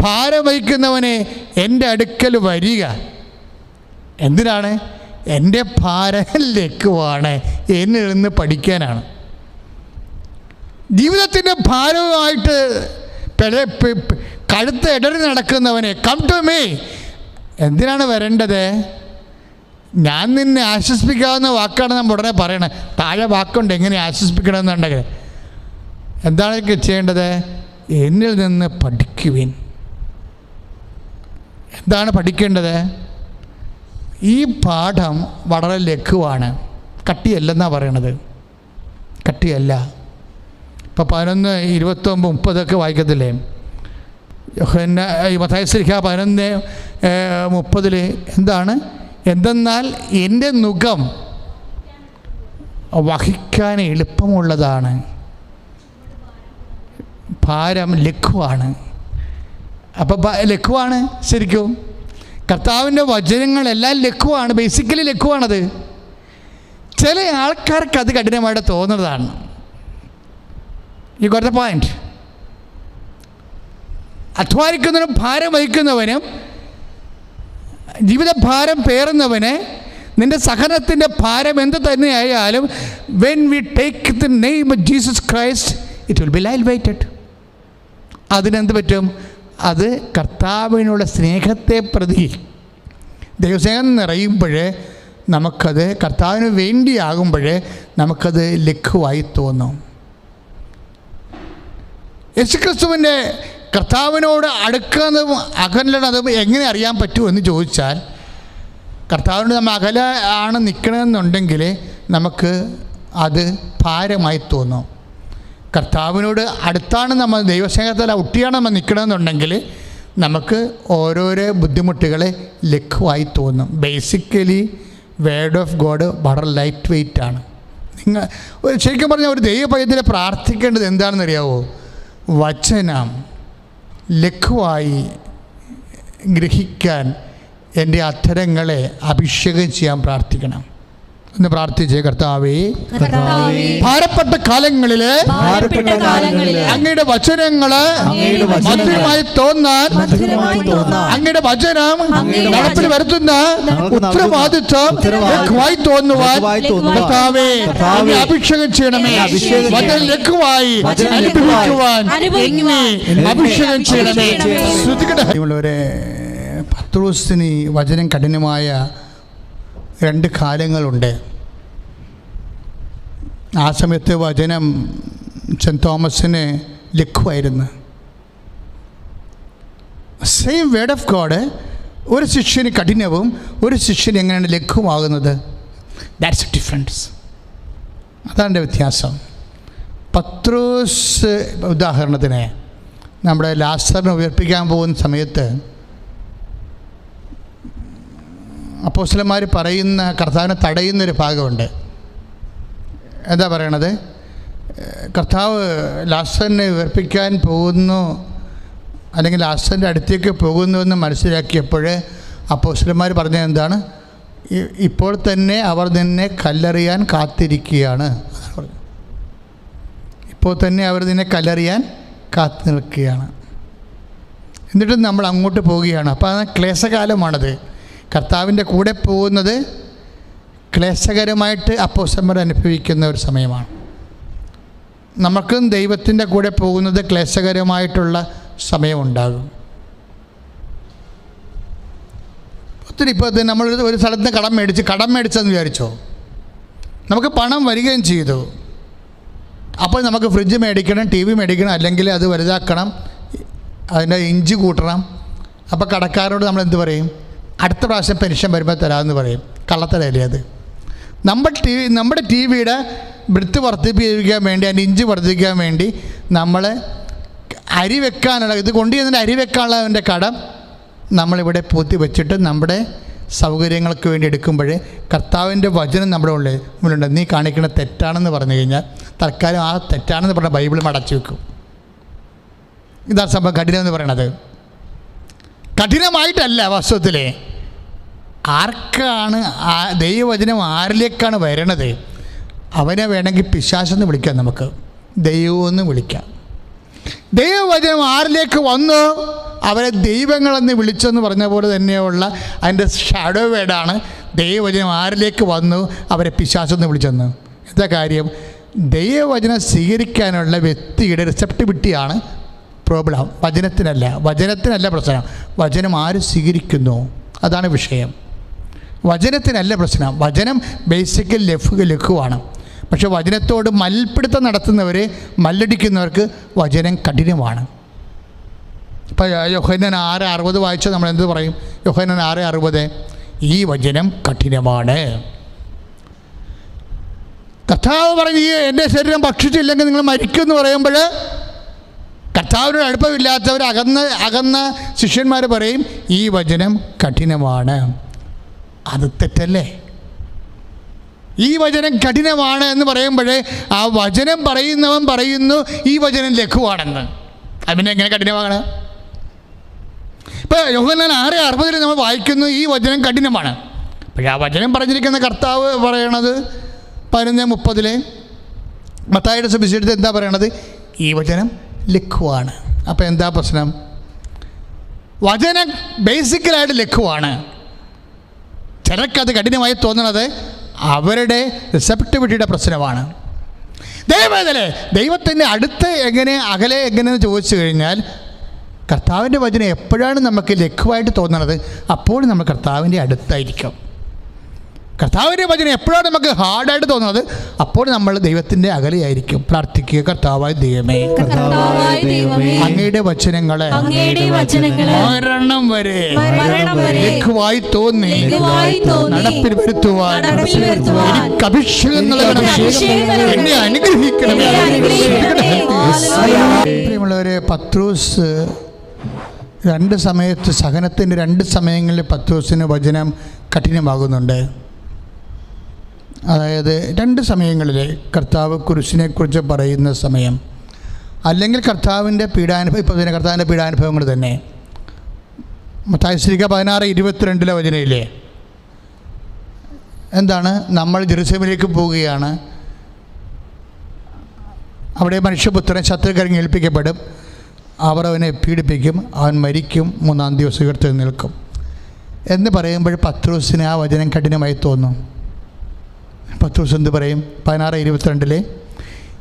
ഭാരം വഹിക്കുന്നവനെ എൻ്റെ അടുക്കൽ വരിക. എന്തിനാണ്? എൻ്റെ ഭാരം ലഘുവാണ്, എന്നിൽ നിന്ന് പഠിക്കാനാണ്. ജീവിതത്തിൻ്റെ ഭാരവുമായിട്ട് കഴുത്ത് ഇടറി നടക്കുന്നവനെ കം ടു മീ. എന്തിനാണ് വരേണ്ടത്? ഞാൻ നിന്നെ ആശ്വസിപ്പിക്കാവുന്ന വാക്കാണ് നമ്മൾ ഉടനെ പറയണത്. താഴെ വാക്കുണ്ട് എങ്ങനെ ആശ്വസിപ്പിക്കണമെന്നുണ്ടെങ്കിൽ. എന്താണ് ചെയ്യേണ്ടത്? എന്നിൽ നിന്ന് പഠിക്കുവിൻ. എന്താണ് പഠിക്കേണ്ടത്? ഈ പാഠം വളരെ ലഘുവാണ്, കട്ടിയല്ലെന്നാണ് പറയണത്. കട്ടിയല്ല. ഇപ്പോൾ 11:29, 30 വായിക്കത്തില്ലേ? മത്തായി ശ്ലീഹ 11:30 എന്താണ്? എന്തെന്നാൽ എൻ്റെ നുകം വഹിക്കാൻ എളുപ്പമുള്ളതാണ്, ഭാരം ലഘുവാണ്. അപ്പോൾ ലഘുവാണ് ശരിക്കും. കർത്താവിൻ്റെ വചനങ്ങളെല്ലാം ലഘുവാണ്, ബേസിക്കലി ലഘുവാണത്. ചില ആൾക്കാർക്ക് അത് കഠിനമായിട്ട് തോന്നുന്നതാണ്. You got the point. അധ്വാനിക്കുന്നവനും ഭാരം വഹിക്കുന്നവനും ജീവിതഭാരം പേറുന്നവന് നിൻ്റെ സഹനത്തിൻ്റെ ഭാരം എന്ത് തന്നെയായാലും when we take the name of Jesus Christ it will be light. അതിനെന്ത് പറ്റും? അത് കർത്താവിനുള്ള സ്നേഹത്തെ പ്രതി ദൈവസ്നേഹം നിറയുമ്പോൾ നമുക്കത് കർത്താവിന് വേണ്ടിയാകുമ്പോൾ നമുക്കത് ലഘുവായി തോന്നും. യേശുക്രിസ്തുവിൻ്റെ കർത്താവിനോട് അടുക്കുന്നതും അകലുന്നതും എങ്ങനെ അറിയാൻ പറ്റുമെന്ന് ചോദിച്ചാൽ, കർത്താവിനോട് നമ്മൾ അകലെ ആണ് നിൽക്കണമെന്നുണ്ടെങ്കിൽ നമുക്ക് അത് ഭാരമായി തോന്നും. കർത്താവിനോട് അടുത്താണ് നമ്മൾ, ദൈവസ്നേഹത്തിൽ ഒട്ടിയാണ് നമ്മൾ നിൽക്കണമെന്നുണ്ടെങ്കിൽ നമുക്ക് ഓരോരോ ബുദ്ധിമുട്ടുകളെ ലഘുവായി തോന്നും. ബേസിക്കലി വേർഡ് ഓഫ് ഗോഡ് വളരെ ലൈറ്റ് വെയ്റ്റ് ആണ്. നിങ്ങൾ ശരിക്കും പറഞ്ഞാൽ ഒരു ദൈവപൈതൽ പ്രാർത്ഥിക്കേണ്ടത് എന്താണെന്ന് അറിയാവോ? വചനം ലഘുവായി ഗ്രഹിക്കാൻ എൻ്റെ അധരങ്ങളെ അഭിഷേകം ചെയ്യാൻ പ്രാർത്ഥിക്കണം. എന്ന് പ്രാർത്ഥിച്ചേ. കർത്താവേ, ഭാരപ്പെട്ട കാലങ്ങളില് അങ്ങയുടെ വചനങ്ങള് മധുരമായി തോന്നാൻ, അങ്ങയുടെ വചനം നടപ്പിൽ വരുത്തുന്ന ഉത്തരവാദിത്വം ലഘുവായി തോന്നുവാൻ കർത്താവേ അഭിഷേകം ചെയ്യണമേ. വചനം ലഘുവായി അനുഭവിക്കുവാൻ എന്നെ അഭിഷേകം ചെയ്യണമേ. ശ്രദ്ധിക്കട്ടെ, പത്രോസിന് വചനം കഠിനമായ 2 കാലങ്ങളുണ്ട്. ആ സമയത്ത് വചനം സെൻറ്റ് തോമസിന് ലഘുവായിരുന്നു. സെയിം വേർഡ് ഓഫ് ഗോഡ് ഒരു ശിഷ്യന് കഠിനവും ഒരു ശിഷ്യന് എങ്ങനെയാണ് ലഘുവാകുന്നത്? That's A difference. അതാണ് വ്യത്യാസം. പത്രോസ് ഉദാഹരണത്തിന് നമ്മുടെ ലാസറിനെ ഉയർപ്പിക്കാൻ പോകുന്ന സമയത്ത് അപ്പോസ്തലന്മാർ പറയുന്ന കർത്താവിനെ തടയുന്നൊരു ഭാഗമുണ്ട്. എന്താ പറയണത്? കർത്താവ് ലാസറിനെ ഉയർപ്പിക്കാൻ പോകുന്നു, അല്ലെങ്കിൽ ലാസറിൻ്റെ അടുത്തേക്ക് പോകുന്നുവെന്ന് മനസ്സിലാക്കിയപ്പോൾ അപ്പോസ്തലന്മാർ പറഞ്ഞത് എന്താണ്? ഇപ്പോൾ തന്നെ അവർ നിന്നെ കല്ലെറിയാൻ കാത്തിരിക്കുകയാണ്. ഇപ്പോൾ തന്നെ അവർ നിന്നെ കല്ലെറിയാൻ കാത്തു നിൽക്കുകയാണ്. എന്നിട്ട് നമ്മൾ അങ്ങോട്ട് പോവുകയാണ്. അപ്പോൾ അത് ക്ലേശകാലമാണത്. കർത്താവിൻ്റെ കൂടെ പോകുന്നത് ക്ലേശകരമായിട്ട് അപ്പോസ്തലന്മാർ അനുഭവിക്കുന്ന ഒരു സമയമാണ്. നമുക്കും ദൈവത്തിൻ്റെ കൂടെ പോകുന്നത് ക്ലേശകരമായിട്ടുള്ള സമയമുണ്ടാകും. ഒത്തിരി ഇപ്പോൾ നമ്മൾ ഒരു സ്ഥലത്ത് കടം മേടിച്ചെന്ന് വിചാരിച്ചോ, നമുക്ക് പണം വരികയും ചെയ്തു. അപ്പോൾ നമുക്ക് ഫ്രിഡ്ജ് മേടിക്കണം, ടി വി മേടിക്കണം, അല്ലെങ്കിൽ അത് വലുതാക്കണം, അതിൻ്റെ ഇഞ്ച് കൂട്ടണം. അപ്പോൾ കടക്കാരോട് നമ്മൾ എന്ത് പറയും? അടുത്ത പ്രാവശ്യം പെൻഷൻ വരുമ്പോൾ തരാമെന്ന് പറയും. കള്ളത്തരല്ലേ അത്? നമ്മുടെ ടി വിയുടെ ബ്രിത്ത് വർദ്ധിപ്പിക്കാൻ വേണ്ടി, അതിൻ്റെ ഇഞ്ച് വർദ്ധിപ്പിക്കാൻ വേണ്ടി നമ്മൾ അരി വെക്കാനുള്ള, ഇത് കൊണ്ടുവന്നതിൻ്റെ അരി വെക്കാനുള്ളതിൻ്റെ കടം നമ്മളിവിടെ പൂത്തി വെച്ചിട്ട് നമ്മുടെ സൗകര്യങ്ങൾക്ക് വേണ്ടി എടുക്കുമ്പോൾ കർത്താവിൻ്റെ വചനം നമ്മുടെ മുന്നിലുണ്ട്. നീ കാണിക്കണ തെറ്റാണെന്ന് പറഞ്ഞു കഴിഞ്ഞാൽ തൽക്കാലം ആ തെറ്റാണെന്ന് പറഞ്ഞ ബൈബിൾ മടച്ചു വെക്കും. ഇതാണ് സംഭവം. കഠിനം എന്ന് പറയണത് കഠിനമായിട്ടല്ല, വാസ്തവത്തിൽ ആർക്കാണ് ദൈവവചനം ആരിലേക്കാണ് വരണത് അവനെ വേണമെങ്കിൽ പിശാചെന്ന് വിളിക്കാം, നമുക്ക് ദൈവമെന്ന് വിളിക്കാം. ദൈവവചനം ആരിലേക്ക് വന്നു അവരെ ദൈവങ്ങളെന്ന് വിളിച്ചെന്ന് പറഞ്ഞ പോലെ തന്നെയുള്ള അതിൻ്റെ ഷാഡോ വേർഡാണ് ദൈവവചനം ആരിലേക്ക് വന്നു അവരെ പിശാചെന്ന് വിളിച്ചെന്ന്. എന്താ കാര്യം? ദൈവവചനം സ്വീകരിക്കാനുള്ള വ്യക്തിയുടെ റിസെപ്റ്റിവിറ്റിയാണ് പ്രോബ്ലം. വചനത്തിനല്ല പ്രശ്നം. വചനം ആര് സ്വീകരിക്കുന്നു അതാണ് വിഷയം. വചനത്തിനല്ല പ്രശ്നം. വചനം ബേസിക്കൽ ലഘുവാണ്. പക്ഷെ വചനത്തോട് മൽപ്പിടുത്തം മല്ലടിക്കുന്നവർക്ക് വചനം കഠിനമാണ്. ഇപ്പോൾ യോഹന്നാൻ 6:60 വായിച്ചാൽ നമ്മൾ എന്ത് പറയും? യോഹന്നാൻ 6:60 ഈ വചനം കഠിനമാണ്. കർത്താവ് പറഞ്ഞ് ഈ എൻ്റെ ശരീരം ഭക്ഷിച്ചില്ലെങ്കിൽ നിങ്ങൾ മരിക്കുമെന്ന് പറയുമ്പോൾ കർത്താവിനോട് അടുപ്പമില്ലാത്തവർ അകന്ന ശിഷ്യന്മാർ പറയും ഈ വചനം കഠിനമാണ്. അത് തെറ്റല്ലേ? ഈ വചനം കഠിനമാണ് എന്ന് പറയുമ്പോഴേ ആ വചനം പറയുന്നവൻ പറയുന്നു ഈ വചനം ലഘുവാണെന്ന്. അതിനെ എങ്ങനെ കഠിനമാണ്? ഇപ്പോൾ യോഹന്നാൻ 6:60 നമ്മൾ വായിക്കുന്നു ഈ വചനം കഠിനമാണ്. പക്ഷേ ആ വചനം പറഞ്ഞിരിക്കുന്ന കർത്താവ് പറയണത് 11:30 മത്തായിയുടെ സുവിശേഷത്തിൽ എന്താ പറയണത്? ഈ വചനം ലഘുവാണ്. അപ്പോൾ എന്താ പ്രശ്നം? വചനം ബേസിക്കലായിട്ട് ലഘുവാണ്. ചിലർക്കത് കഠിനമായി തോന്നുന്നത് അവരുടെ റിസെപ്റ്റിവിറ്റിയുടെ പ്രശ്നമാണ്. ദൈവത്തിൻ്റെ അടുത്ത് എങ്ങനെ അകലെ എങ്ങനെയെന്ന് ചോദിച്ചു കഴിഞ്ഞാൽ കർത്താവിൻ്റെ വചനം എപ്പോഴാണ് നമുക്ക് ലഘുവായിട്ട് തോന്നുന്നത് അപ്പോൾ നമ്മൾ കർത്താവിൻ്റെ അടുത്തായിരിക്കും. കർത്താവിൻ്റെ വചനം എപ്പോഴാണ് നമുക്ക് ഹാർഡായിട്ട് തോന്നുന്നത് അപ്പോൾ നമ്മൾ ദൈവത്തിൻ്റെ അകലെയായിരിക്കും. പ്രാർത്ഥിക്കുക, കർത്താവായ ദൈവമേ, അങ്ങയുടെ വചനങ്ങളെ മരണം വരെ ലഘുവായി തോന്നി നടപ്പിൽ വരുത്തുവാൻ എനിക്ക് അഭിഷേകം എന്നെ അനുഗ്രഹിക്കണമേ. പ്രിയമുള്ളവരെ, പത്രോസ് രണ്ട് സമയത്ത് സഹനത്തിൻ്റെ 2 സമയങ്ങളിൽ പത്രോസിന് വചനം കഠിനമാകുന്നുണ്ട്. അതായത് 2 സമയങ്ങളിൽ കർത്താവ് കുരിശിനെക്കുറിച്ച് പറയുന്ന സമയം, അല്ലെങ്കിൽ കർത്താവിൻ്റെ പീഡാനുഭവം. ഇപ്പോൾ തന്നെ കർത്താവിൻ്റെ പീഡാനുഭവങ്ങൾ തന്നെ മത്തായി 16:22 വചനയില്ലേ എന്താണ്? നമ്മൾ ജെറുസലേമിലേക്ക് പോവുകയാണ്. അവിടെ മനുഷ്യപുത്രൻ ശത്രുക്കരങ്ങൾ ഏൽപ്പിക്കപ്പെടും. അവർ അവനെ പീഡിപ്പിക്കും, അവൻ മരിക്കും, 3-ാം ദിവസം ഉയർത്തെഴുന്നേൽക്കും എന്ന് പറയുമ്പോൾ പത്രോസിന് ആ വചനം കഠിനമായി തോന്നും. പത്രോസ് എന്ത് പറയും? 16:22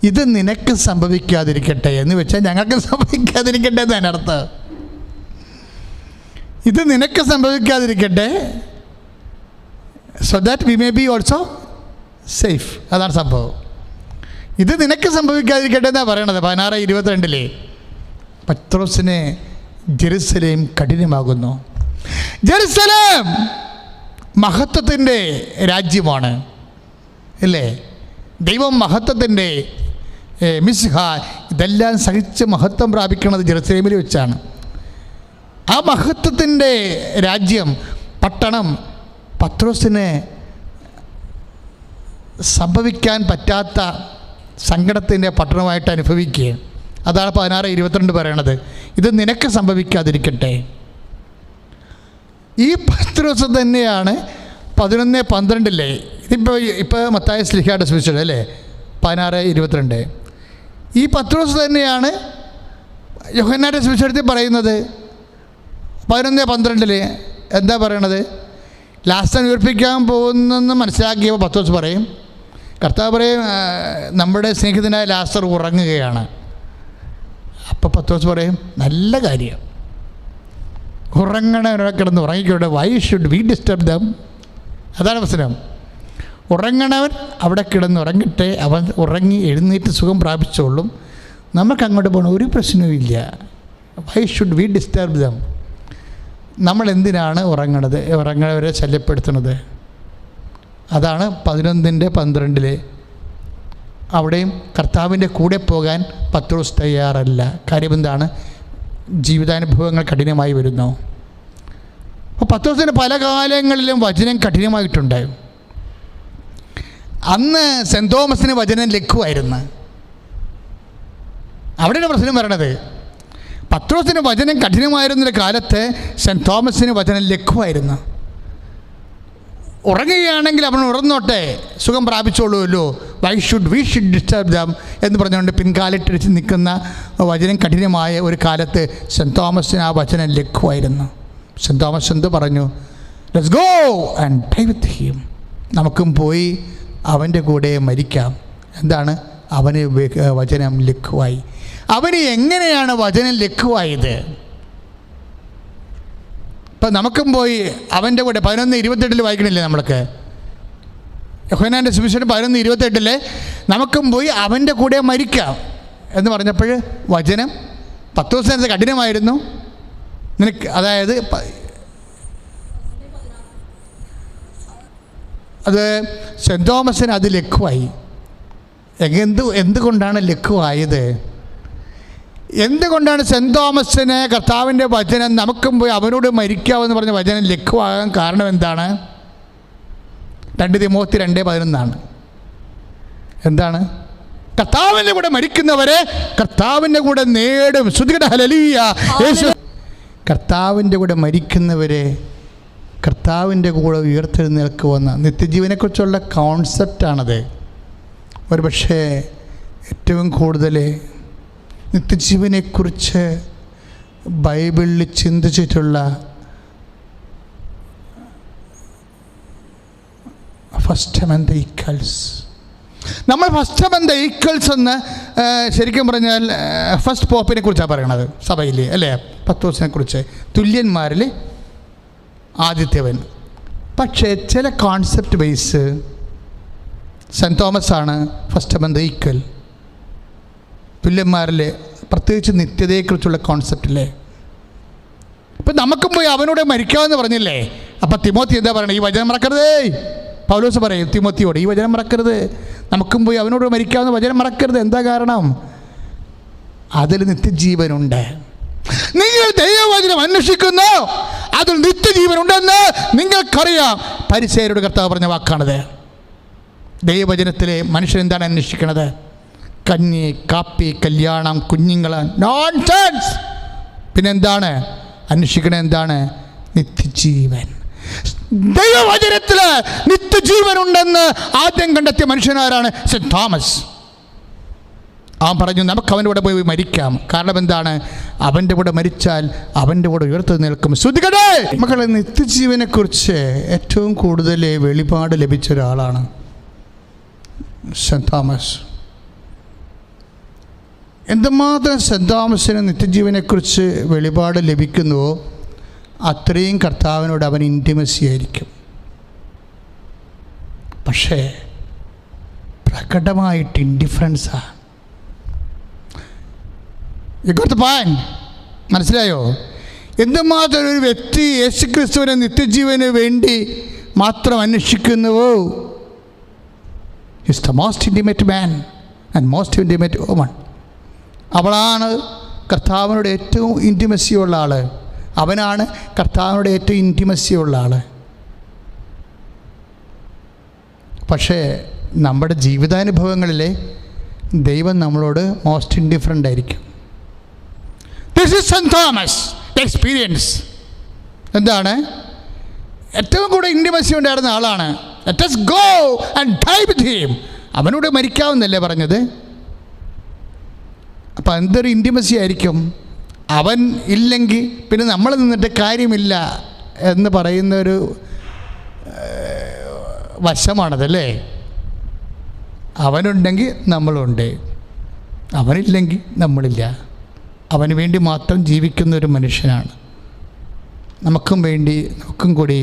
ഇത് നിനക്ക് സംഭവിക്കാതിരിക്കട്ടെ എന്ന് വെച്ചാൽ ഞങ്ങൾക്ക് സംഭവിക്കാതിരിക്കട്ടെ എന്നാണ് അർത്ഥം. ഇത് നിനക്ക് സംഭവിക്കാതിരിക്കട്ടെ, so that we may be also safe. അതാണ് സംഭവം. ഇത് നിനക്ക് സംഭവിക്കാതിരിക്കട്ടെ എന്നാണ് പറയണത് 16:22. പത്രോസിന് ജെറുസലേം കഠിനമാകുന്നു. ജെറുസലേം മഹത്വത്തിൻ്റെ രാജ്യമാണ് അല്ലേ? ദൈവം മഹത്വത്തിൻ്റെ മിസ്ഹ ഇതെല്ലാം സഹിച്ച് മഹത്വം പ്രാപിക്കുന്നത് ജെറുസലേമിൽ വെച്ചാണ്. ആ മഹത്വത്തിൻ്റെ രാജ്യം, പട്ടണം പത്രോസിന് സംഭവിക്കാൻ പറ്റാത്ത സങ്കടത്തിൻ്റെ പട്ടണമായിട്ട് അനുഭവിക്കുക. അതാണ് 16:22 പറയണത്. ഇത് നിനക്ക് സംഭവിക്കാതിരിക്കട്ടെ. ഈ പത്രോസ് തന്നെയാണ് 11:12 ഇപ്പോൾ മത്തായി ശ്ലീഹായുടെ സുവിശേഷം അല്ലേ 16:22. ഈ പത്രോസ് തന്നെയാണ് യോഹന്നാന്റെ സുവിശേഷത്തിൽ പറയുന്നത് 11:12 എന്താ പറയണത്? ലാസർ ഉയർപ്പിക്കാൻ പോകുന്നെന്ന് മനസ്സിലാക്കിയപ്പോൾ പത്രോസ് പറയും, കർത്താവ് പറയും, നമ്മുടെ സ്നേഹിതനായ ലാസർ ഉറങ്ങുകയാണ്. അപ്പോൾ പത്രോസ് പറയും, നല്ല കാര്യം, ഉറങ്ങണവരെ കിടന്ന് ഉറങ്ങിക്കോട്ടെ, why should we disturb them? അതാണ് പ്രശ്നം. ഉറങ്ങണവൻ അവിടെ കിടന്ന് ഉറങ്ങട്ടെ, അവൻ ഉറങ്ങി എഴുന്നേറ്റ് സുഖം പ്രാപിച്ചോളും, നമുക്ക് അങ്ങോട്ട് പോകണം, ഒരു പ്രശ്നവുമില്ല. Y should we disturb dum? നമ്മൾ എന്തിനാണ് ഉറങ്ങണവരെ ശല്യപ്പെടുത്തുന്നത്? അതാണ് 11:12 അവിടെയും കർത്താവിൻ്റെ കൂടെ പോകാൻ പത്രോസ് തയ്യാറല്ല. കാര്യം എന്താണ്? ജീവിതാനുഭവങ്ങൾ കഠിനമായി വരുന്നു. അപ്പോൾ പത്രോസിന് പല കാലങ്ങളിലും വചനം കഠിനമായിട്ടുണ്ട്. അന്ന് സെൻറ് തോമസിന് വചനം ലഘുവായിരുന്നു. അവിടെയാണ് പ്രശ്നം വരണത്. പത്രോസിന് വചനം കഠിനമായിരുന്ന കാലത്ത് സെൻറ് തോമസിന് വചനം ലഘുവായിരുന്നു. ഉറങ്ങുകയാണെങ്കിൽ അവൻ ഉറന്നോട്ടെ, സുഖം പ്രാപിച്ചോളൂല്ലോ, why should we should disturb them എന്ന് പറഞ്ഞുകൊണ്ട് പിൻകാലിട്ടിടിച്ച് നിൽക്കുന്ന വചനം കഠിനമായ ഒരു കാലത്ത് സെൻറ് തോമസിന് ആ വചനം ലഘുവായിരുന്നു. സെൻറ് തോമസ് എന്ത് പറഞ്ഞു? Let's go and dye with him. നമുക്കും പോയി അവൻ്റെ കൂടെ മരിക്കാം. എന്താണ്? അവന് വചനം ലഘുവായി. അവന് എങ്ങനെയാണ് വചനം ലഘുവായത്? ഇപ്പം നമുക്കും പോയി അവൻ്റെ കൂടെ 11:28 വായിക്കണില്ലേ നമ്മൾക്ക്? യോഹന്നാന്റെ സുവിശേഷം 11:28 നമുക്കും പോയി അവൻ്റെ കൂടെ മരിക്കാം എന്ന് പറഞ്ഞപ്പോൾ വചനം പത്രോസിന് കഠിനമായിരുന്നു. നിനക്ക് അതായത് അത് സെൻറ് തോമസിന് അത് ലഘുവായി. എന്തുകൊണ്ടാണ് ലഘുവായത്? എന്തുകൊണ്ടാണ് സെൻറ് തോമസിന് കർത്താവിൻ്റെ വചനം നമുക്കും പോയി അവനോട് മരിക്കാമെന്ന് പറഞ്ഞ വചനം ലഘുവാകാൻ കാരണം എന്താണ്? 2 തിമോത്തി 2:11 എന്താണ്? കർത്താവിൻ്റെ കൂടെ മരിക്കുന്നവരെ കർത്താവിൻ്റെ കൂടെ നേടും. ശ്രുതികട ഹല്ലേലൂയ. യേശു കർത്താവിൻ്റെ കൂടെ മരിക്കുന്നവരെ കർത്താവിൻ്റെ കൂടെ ഉയർത്തെഴുന്നേൽക്കുമെന്ന നിത്യജീവനെക്കുറിച്ചുള്ള കോൺസെപ്റ്റാണത്. ഒരുപക്ഷേ ഏറ്റവും കൂടുതൽ നിത്യജീവനെക്കുറിച്ച് ബൈബിളിൽ ചിന്തിച്ചിട്ടുള്ള ഫസ്റ്റ് അമംഗ് ദ ഈക്വൽസ്. നമ്മൾ ഫസ്റ്റ് അമംഗ് ദ ഈക്വൽസ് എന്ന് ശരിക്കും പറഞ്ഞാൽ ഫസ്റ്റ് പോപ്പിനെ കുറിച്ചാണ് പറയണത് സഭയിൽ, അല്ലേ? പത്രോസിനെ കുറിച്ച് തുല്യന്മാരിൽ ആദ്യത്തേവൻ. പക്ഷേ ചില കോൺസെപ്റ്റ് ബേസ് സെൻറ് തോമസ് ആണ് ഫസ്റ്റ് അമംഗ് ദ ഈക്വൽ. തുല്യന്മാരിൽ പ്രത്യേകിച്ച് നിത്യതയെക്കുറിച്ചുള്ള കോൺസെപ്റ്റില്ലേ. ഇപ്പം നമുക്കും പോയി അവനോട് മരിക്കാമെന്ന് പറഞ്ഞില്ലേ? അപ്പം തിമോത്തി എന്താ പറയണത്? ഈ വചനം മറക്കരുതേ. പൗലോസ് പറയും തിമോത്തിയോട്, ഈ വചനം മറക്കരുത്, നമുക്കും പോയി അവനോട് മരിക്കാമെന്ന് വചനം മറക്കരുത്. എന്താ കാരണം? അതിൽ നിത്യജീവനുണ്ട്. നിങ്ങൾ ദൈവവചനം അന്വേഷിക്കുന്നു, അതിൽ നിത്യജീവനുണ്ടെന്ന് നിങ്ങൾക്കറിയാം. പരിസേയരോട് കർത്താവ് പറഞ്ഞ വാക്കാണത്. ദൈവവചനത്തിലെ മനുഷ്യൻ എന്താണ് അന്വേഷിക്കണത്? കഞ്ഞി, കാപ്പി, കല്യാണം, കുഞ്ഞുങ്ങൾ, നോൺസെൻസ്. പിന്നെന്താണ് അന്വേഷിക്കണത്? എന്താണ്? നിത്യജീവൻ. ദൈവവചനത്തിൽ നിത്യജീവനുണ്ടെന്ന് ആദ്യം കണ്ടെത്തിയ മനുഷ്യനാരാണ്? Cent Thomas. അവൻ പറഞ്ഞു നമുക്ക് അവൻ്റെ കൂടെ പോയി മരിക്കാം. കാരണം എന്താണ്? അവൻ്റെ കൂടെ മരിച്ചാൽ അവൻ്റെ കൂടെ ഉയർത്തു നിൽക്കും. ശ്രുതികടേ മക്കളെ, നിത്യജീവനെക്കുറിച്ച് ഏറ്റവും കൂടുതൽ വെളിപാട് ലഭിച്ച ഒരാളാണ് സെൻറ് തോമസ്. എന്തുമാത്രം സെൻറ് തോമസിന് നിത്യജീവനെക്കുറിച്ച് വെളിപാട് ലഭിക്കുന്നുവോ അത്രയും കർത്താവിനോട് അവൻ ഇൻറ്റിമസി ആയിരിക്കും. പക്ഷേ പ്രകടമായിട്ട് ഇൻഡിഫറൻസാണ്. മനസ്സിലായോ? എന്തുമാത്രം ഒരു വ്യക്തി യേശുക്രിസ്തുവിനെ നിത്യജീവന് വേണ്ടി മാത്രം അന്വേഷിക്കുന്നുവോ, is the most intimate man and most intimate woman. അവളാണ് കർത്താവിനോട് ഏറ്റവും ഇൻറ്റിമസിയുള്ള ആൾ. അവനാണ് കർത്താവിനോട് ഏറ്റവും ഇൻറ്റിമസിയുള്ള ആൾ. പക്ഷേ നമ്മുടെ ജീവിതാനുഭവങ്ങളിലെ ദൈവം നമ്മളോട് മോസ്റ്റ് ഇൻഡിഫറൻ്റ് ആയിരിക്കും. This is Saint Thomas experience. എന്താണ്? ഏറ്റവും കൂടുതൽ ഇൻറ്റിമസി ഉണ്ടായിരുന്ന ആളാണ്. Let us go and die with him. അവനോട് മരിക്കാമെന്നല്ലേ പറഞ്ഞത്? അപ്പം എന്തൊരു ഇൻറ്റിമസി ആയിരിക്കും. അവൻ ഇല്ലെങ്കിൽ പിന്നെ നമ്മൾ നിന്നിട്ട് കാര്യമില്ല എന്ന് പറയുന്നൊരു വശമാണതല്ലേ. അവനുണ്ടെങ്കിൽ നമ്മളുണ്ട്, അവനില്ലെങ്കിൽ നമ്മളില്ല. അവന് വേണ്ടി മാത്രം ജീവിക്കുന്ന ഒരു മനുഷ്യനാണ്. നമുക്കും വേണ്ടി നമുക്കും കൂടി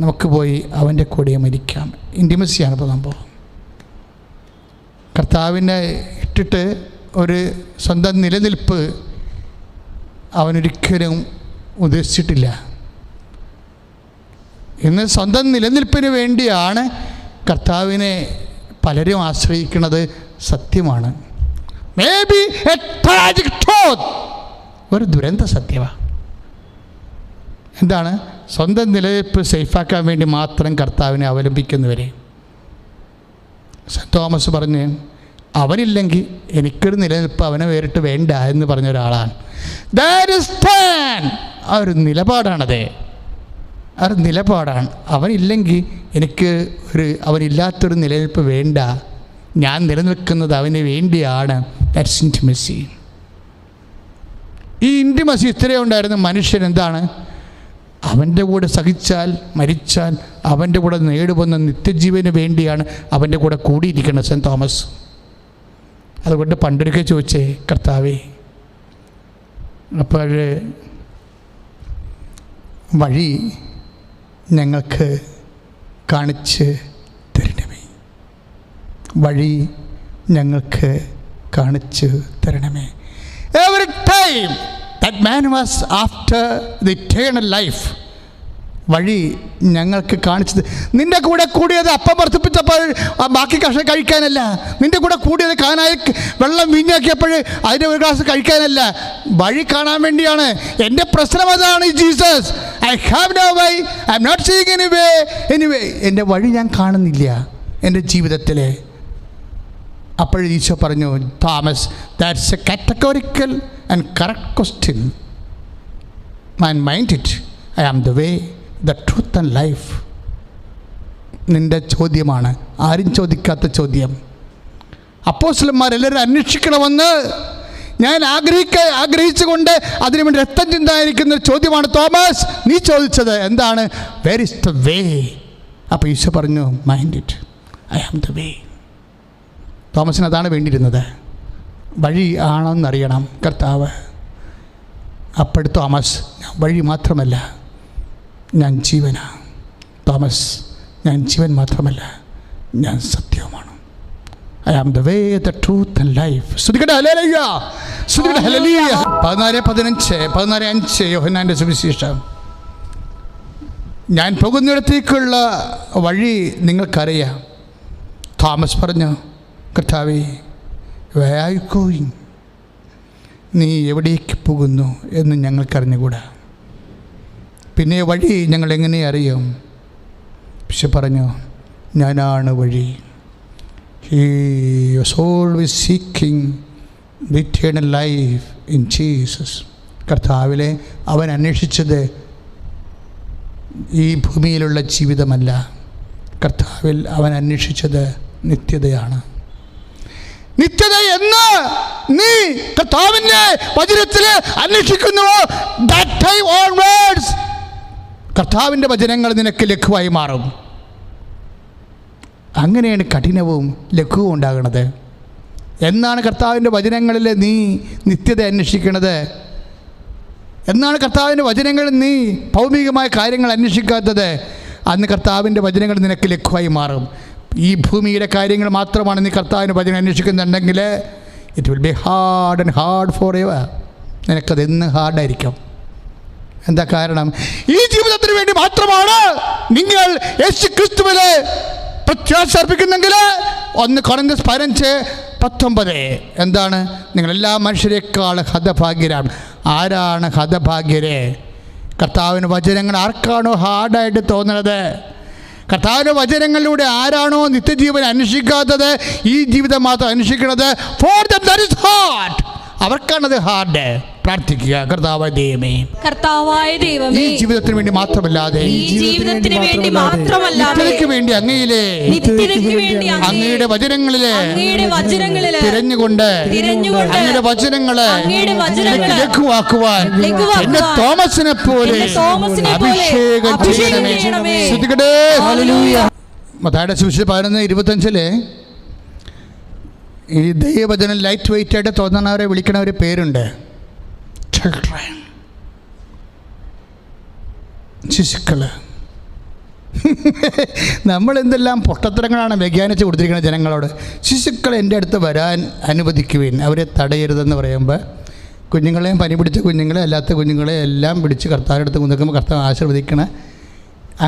നമുക്ക് പോയി അവൻ്റെ കൂടെ മരിക്കാം. ഇൻറ്റിമസിയാണ് ഇപ്പോൾ സംഭവം. കർത്താവിനെ ഇട്ടിട്ട് ഒരു സ്വന്തം നിലനിൽപ്പ് അവനൊരിക്കലും ഉദ്ദേശിച്ചിട്ടില്ല. ഇന്ന് സ്വന്തം നിലനിൽപ്പിന് വേണ്ടിയാണ് കർത്താവിനെ പലരും ആശ്രയിക്കുന്നത്. സത്യമാണ്. May be A tragic truth, ഒരു ദുരന്ത സത്യമാണ്. എന്താണ്? സ്വന്തം നിലനിൽപ്പ് സേഫാക്കാൻ വേണ്ടി മാത്രം കർത്താവിനെ അവലംബിക്കുന്നവരെ. സെൻറ്റ് തോമസ് പറഞ്ഞ് അവനില്ലെങ്കിൽ എനിക്കൊരു നിലനിൽപ്പ് അവനെ വേറിട്ട് വേണ്ട എന്ന് പറഞ്ഞ ഒരാളാണ്. ആ ഒരു നിലപാടാണത്. ആ ഒരു നിലപാടാണ്. അവനില്ലെങ്കിൽ എനിക്ക് അവനില്ലാത്തൊരു നിലനിൽപ്പ് വേണ്ട, ഞാൻ നിലനിൽക്കുന്നത് അവന് വേണ്ടിയാണ്. That's intimacy. ഈ ഇൻറ്റിമസി ഇത്രയും ഉണ്ടായിരുന്ന മനുഷ്യൻ എന്താണ്? അവൻ്റെ കൂടെ സഹിച്ചാൽ മരിച്ചാൽ അവൻ്റെ കൂടെ നേടുവന്ന നിത്യജീവന് വേണ്ടിയാണ് അവൻ്റെ കൂടെ കൂടിയിരിക്കുന്നത് സെൻറ്റ് തോമസ്. അതുകൊണ്ട് പണ്ടൊരിക്കൽ ചോദിച്ചേ, കർത്താവേ അപ്പോൾ വഴി ഞങ്ങൾക്ക് കാണിച്ച് തരണമേ, വഴി ഞങ്ങൾക്ക് കാണിച്ച് തരണമേ. Every time that man was after the eternal life, വഴി ഞങ്ങൾക്ക് കാണിച്ചത്. നിൻ്റെ കൂടെ കൂടിയത് അപ്പം വർദ്ധിപ്പിച്ചപ്പോൾ ബാക്കി കഷ്ണം കഴിക്കാനല്ല, നിൻ്റെ കൂടെ കൂടിയത് കാനായി വെള്ളം വീഞ്ഞാക്കിയപ്പോൾ അതിൻ്റെ ഒരു ഗ്ലാസ് കഴിക്കാനല്ല, വഴി കാണാൻ വേണ്ടിയാണ്. എൻ്റെ പ്രശ്നം അതാണ്. Jesus, I have no way, I am not seeing anyway. എൻ്റെ വഴി ഞാൻ കാണുന്നില്ല എൻ്റെ ജീവിതത്തിൽ. അപ്പോൾ ഈശോ പറഞ്ഞു, Thomas, that's a categorical and correct question. Mind it, I am the way, the truth and life. നിൻ്റെ ചോദ്യമാണ്, ആരും ചോദിക്കാത്ത ചോദ്യം. അപ്പോസ്തലന്മാരെല്ലാവരും അന്വേഷിക്കണമെന്ന് ഞാൻ ആഗ്രഹിച്ചുകൊണ്ട് അതിനുവേണ്ടി രക്തം ചിന്തായിരിക്കുന്ന ചോദ്യമാണ് തോമസ് നീ ചോദിച്ചത്. എന്താണ്? Where is the way? അപ്പോൾ ഈശോ പറഞ്ഞു, mind it, I am the way. തോമസിന് അതാണ് വേണ്ടിയിരുന്നത്, വഴി ആണെന്നറിയണം കർത്താവ്. അപ്പോൾ തോമസ്, ഞാൻ വഴി മാത്രമല്ല, ഞാൻ ജീവനാണ്. തോമസ്, ഞാൻ ജീവൻ മാത്രമല്ല, ഞാൻ സത്യവുമാണ്. I am the way, the truth and life. ശ്രുതികട ഹല്ലേലൂയ, ശ്രുതികട ഹല്ലേലൂയ. 14:5 യോഹന്നാൻ്റെ സുവിശേഷം. ഞാൻ പോകുന്നിടത്തേക്കുള്ള വഴി നിങ്ങൾക്കറിയാം. തോമസ് പറഞ്ഞു, കർത്താവേ, where are you going? നീ എവിടേക്ക് പോകുന്നു എന്ന് ഞങ്ങൾക്കറിഞ്ഞുകൂടാ. പിന്നെ വഴി ഞങ്ങൾ എങ്ങനെ അറിയും? പക്ഷെ പറഞ്ഞു, ഞാനാണ് വഴി. He was always seeking the eternal life in Jesus. കർത്താവിലെ അവൻ അന്വേഷിച്ചത് ഈ ഭൂമിയിലുള്ള ജീവിതമല്ല, കർത്താവിൽ അവൻ അന്വേഷിച്ചത് നിത്യതയാണ്. നിത്യത എന്ന് നീ കർത്താവിൻ്റെ വചനത്തിൽ അന്വേഷിക്കുന്നുവോ, that time onwards കർത്താവിൻ്റെ വചനങ്ങൾ നിനക്ക് ലഘുവായി മാറും. അങ്ങനെയാണ് കഠിനവും ലഘുവും ഉണ്ടാകുന്നത്. എന്നാണ് കർത്താവിൻ്റെ വചനങ്ങളിൽ നീ നിത്യത അന്വേഷിക്കുന്നത്? എന്നാണ് കർത്താവിൻ്റെ വചനങ്ങളിൽ നീ ഭൗമികമായ കാര്യങ്ങൾ അന്വേഷിക്കാത്തത്? അന്ന് കർത്താവിൻ്റെ വചനങ്ങൾ നിനക്ക് ലഘുവായി മാറും. ഈ ഭൂമിയുടെ കാര്യങ്ങൾ മാത്രമാണ് നീ കർത്താവിൻ്റെ വചനം അന്വേഷിക്കുന്നുണ്ടെങ്കിൽ it will be hard and hard forever. നിനക്കതെന്ന് ഹാർഡായിരിക്കും. എന്താ കാരണം? ഈ ജീവിതത്തിന് വേണ്ടി മാത്രമാണ് നിങ്ങൾ യേശു ക്രിസ്തുവിൽ പ്രത്യാശ അർപ്പിക്കുന്നെങ്കിൽ 1 കൊരിന്ത്യർ 15:19 എന്താണ്? നിങ്ങളെല്ലാ മനുഷ്യരെക്കാൾ ഹതഭാഗ്യരാണ്. ആരാണ് ഹതഭാഗ്യരെ? കർത്താവിന് വചനങ്ങൾ ആർക്കാണോ ഹാർഡായിട്ട് തോന്നുന്നത്, കർത്താവിൻ്റെ വചനങ്ങളിലൂടെ ആരാണോ നിത്യജീവൻ അന്വേഷിക്കാത്തത്, ഈ ജീവിതം മാത്രം അന്വേഷിക്കുന്നത്, for them that is hard, അവർക്കാണത് ഹാർഡ്. പ്രാർത്ഥിക്കുക, കർത്താവായ ദൈവമേ, ഈ ജീവിതത്തിന് വേണ്ടി മാത്രമല്ലാതെ നിത്യതയ്ക്ക് വേണ്ടി അങ്ങയുടെ വചനങ്ങളിലെ തിരഞ്ഞുകൊണ്ട് അങ്ങയുടെ വചനങ്ങളെ ലഘുവാക്കുവാൻ എന്നെ തോമസിനെ പോലെ അഭിഷേകം ചെയ്യണമേ. മത്തായിയുടെ സുവിശേഷം 11:25 ഈ ദൈവവചനം ലൈറ്റ് വെയിറ്റ് ആയിട്ട് തോന്നണവരെ വിളിക്കണ ഒരു പേരുണ്ട്, ശിശുക്കള്. നമ്മളെന്തെല്ലാം പൊട്ടത്തരങ്ങളാണ് വ്യാഖ്യാനിച്ച് കൊടുത്തിരിക്കുന്നത് ജനങ്ങളോട്. ശിശുക്കൾ എൻ്റെ അടുത്ത് വരാൻ അനുവദിക്കുവിൻ, അവരെ തടയരുതെന്ന് പറയുമ്പോൾ കുഞ്ഞുങ്ങളെയും പനി പിടിച്ച കുഞ്ഞുങ്ങളെ അല്ലാത്ത കുഞ്ഞുങ്ങളെ എല്ലാം പിടിച്ച് കർത്താവിൻ്റെ അടുത്ത് കൊണ്ടുവയ്ക്കുമ്പോൾ കർത്താവ് ആശീർവദിക്കണ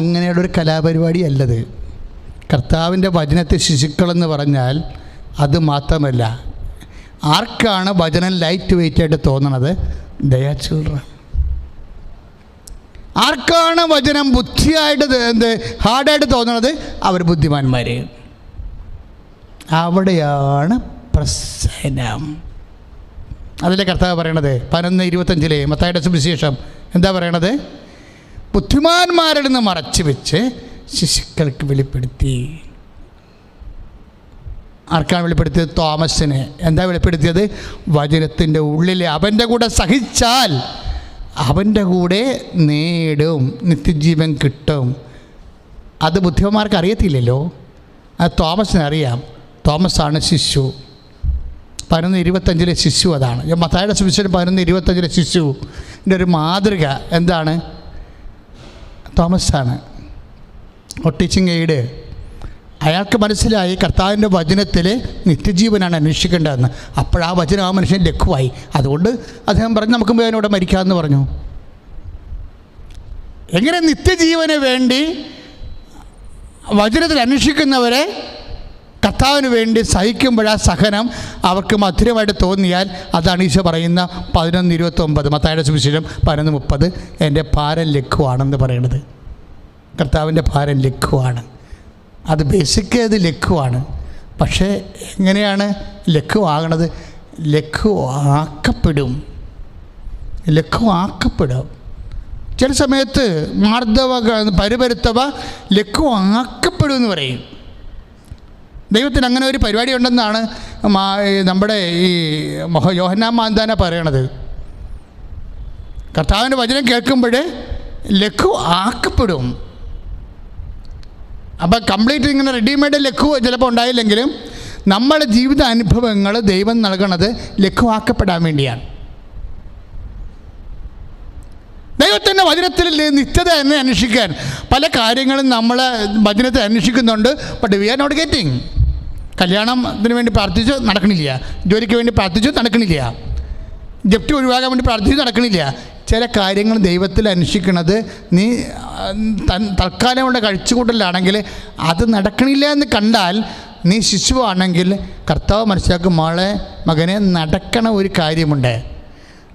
അങ്ങനെയുള്ളൊരു കലാപരിപാടി അല്ലത്. കർത്താവിൻ്റെ വചനത്തെ ശിശുക്കളെന്ന് പറഞ്ഞാൽ അത് മാത്രമല്ല, ആർക്കാണ് വചനം ലൈറ്റ് വെയിറ്റ് ആയിട്ട് തോന്നണത്? ദയാ ചിൽഡ്രൻ. ആർക്കാണ് വചനം ബുദ്ധിയായിട്ട് ഹാർഡായിട്ട് തോന്നണത്? അവർ ബുദ്ധിമാന്മാർ. അവിടെയാണ് പ്രശ്നം. അതിലെ കർത്താവ് പറയണത് 11:25 മത്തായിയുടെ സുവിശേഷം എന്താ പറയണത്? ബുദ്ധിമാന്മാരിൽ നിന്ന് മറച്ചു വെച്ച് ശിശുക്കൾക്ക് വെളിപ്പെടുത്തി. ആർക്കാണ് വെളിപ്പെടുത്തിയത്? തോമസിന്. എന്താ വെളിപ്പെടുത്തിയത്? വചനത്തിൻ്റെ ഉള്ളിൽ അവൻ്റെ കൂടെ സഹിച്ചാൽ അവൻ്റെ കൂടെ നേടും, നിത്യജീവൻ കിട്ടും. അത് ബുദ്ധിമാന്മാർക്ക് അറിയത്തില്ലല്ലോ, അത് തോമസിന് അറിയാം. തോമസാണ് ശിശു. 11:25 ശിശു അതാണ്. മത്തായിയുടെ സുവിശേഷം 11:25 ശിശുവിൻ്റെ ഒരു മാതൃക എന്താണ്? തോമസാണ്. Teaching aid. അയാൾക്ക് മനസ്സിലായി കർത്താവിൻ്റെ വചനത്തിൽ നിത്യജീവനാണ് അന്വേഷിക്കേണ്ടതെന്ന്. അപ്പോഴാ വചനം ആ മനുഷ്യൻ ലഘുവായി. അതുകൊണ്ട് അദ്ദേഹം പറഞ്ഞു, നമുക്ക് വേനോടെ മരിക്കാമെന്ന് പറഞ്ഞു. എങ്ങനെ നിത്യജീവന് വേണ്ടി വചനത്തിൽ അന്വേഷിക്കുന്നവരെ കർത്താവിന് വേണ്ടി സഹിക്കുമ്പോഴാ സഹനം അവർക്ക് മധുരമായിട്ട് തോന്നിയാൽ അതാണ് ഈശോ പറയുന്ന 11:29 മത്തായിയുടെ സുവിശേഷം 11:30 എൻ്റെ ഭാരം ലഘുവാണെന്ന് പറയണത്. കർത്താവിൻ്റെ ഭാരം ലഘുവാണ്. അത് ബേസിക്കലി അത് ലഘുവാണ്. പക്ഷേ എങ്ങനെയാണ് ലഘുവാകണത്? ലഘുവാക്കപ്പെടും. ചില സമയത്ത് മാർദ്ദവ പരുപരുത്തവ ലഘുവാക്കപ്പെടും എന്ന് പറയും. ദൈവത്തിന് അങ്ങനെ ഒരു പരിപാടി ഉണ്ടെന്നാണ് നമ്മുടെ ഈ യോഹന്നാൻ മാന്താന പറയണത്. കർത്താവിൻ്റെ വചനം കേൾക്കുമ്പോൾ ലഘു ആക്കപ്പെടും. അപ്പോൾ കംപ്ലീറ്റ് ഇങ്ങനെ റെഡിമെയ്ഡ് ലഘു ചിലപ്പോൾ ഉണ്ടായില്ലെങ്കിലും നമ്മുടെ ജീവിത അനുഭവങ്ങൾ ദൈവം നൽകണത് ലഘുവാക്കപ്പെടാൻ വേണ്ടിയാണ്. ദൈവത്തിൻ്റെ വചനത്തിൽ നിത്യത എന്നെ അന്വേഷിക്കാൻ പല കാര്യങ്ങളും നമ്മൾ വചനത്തെ അന്വേഷിക്കുന്നുണ്ട്. But we are not getting. കല്യാണത്തിന് വേണ്ടി പ്രാർത്ഥിച്ചു നടക്കണില്ല, ജോലിക്ക് വേണ്ടി പ്രാർത്ഥിച്ചു നടക്കണില്ല, ജപ്തി ഒഴിവാക്കാൻ വേണ്ടി പ്രാർത്ഥിച്ചു നടക്കണില്ല. ചില കാര്യങ്ങൾ ദൈവത്തിൽ അന്വേഷിക്കണത് നീ തൽക്കാലമുള്ള കഴിച്ചുകൂട്ടലാണെങ്കിൽ അത് നടക്കണില്ല എന്ന് കണ്ടാൽ നീ ശിശുവാണെങ്കിൽ കർത്താവ് മനസ്സിലാക്കും, മകനെ നടക്കണ ഒരു കാര്യമുണ്ട്.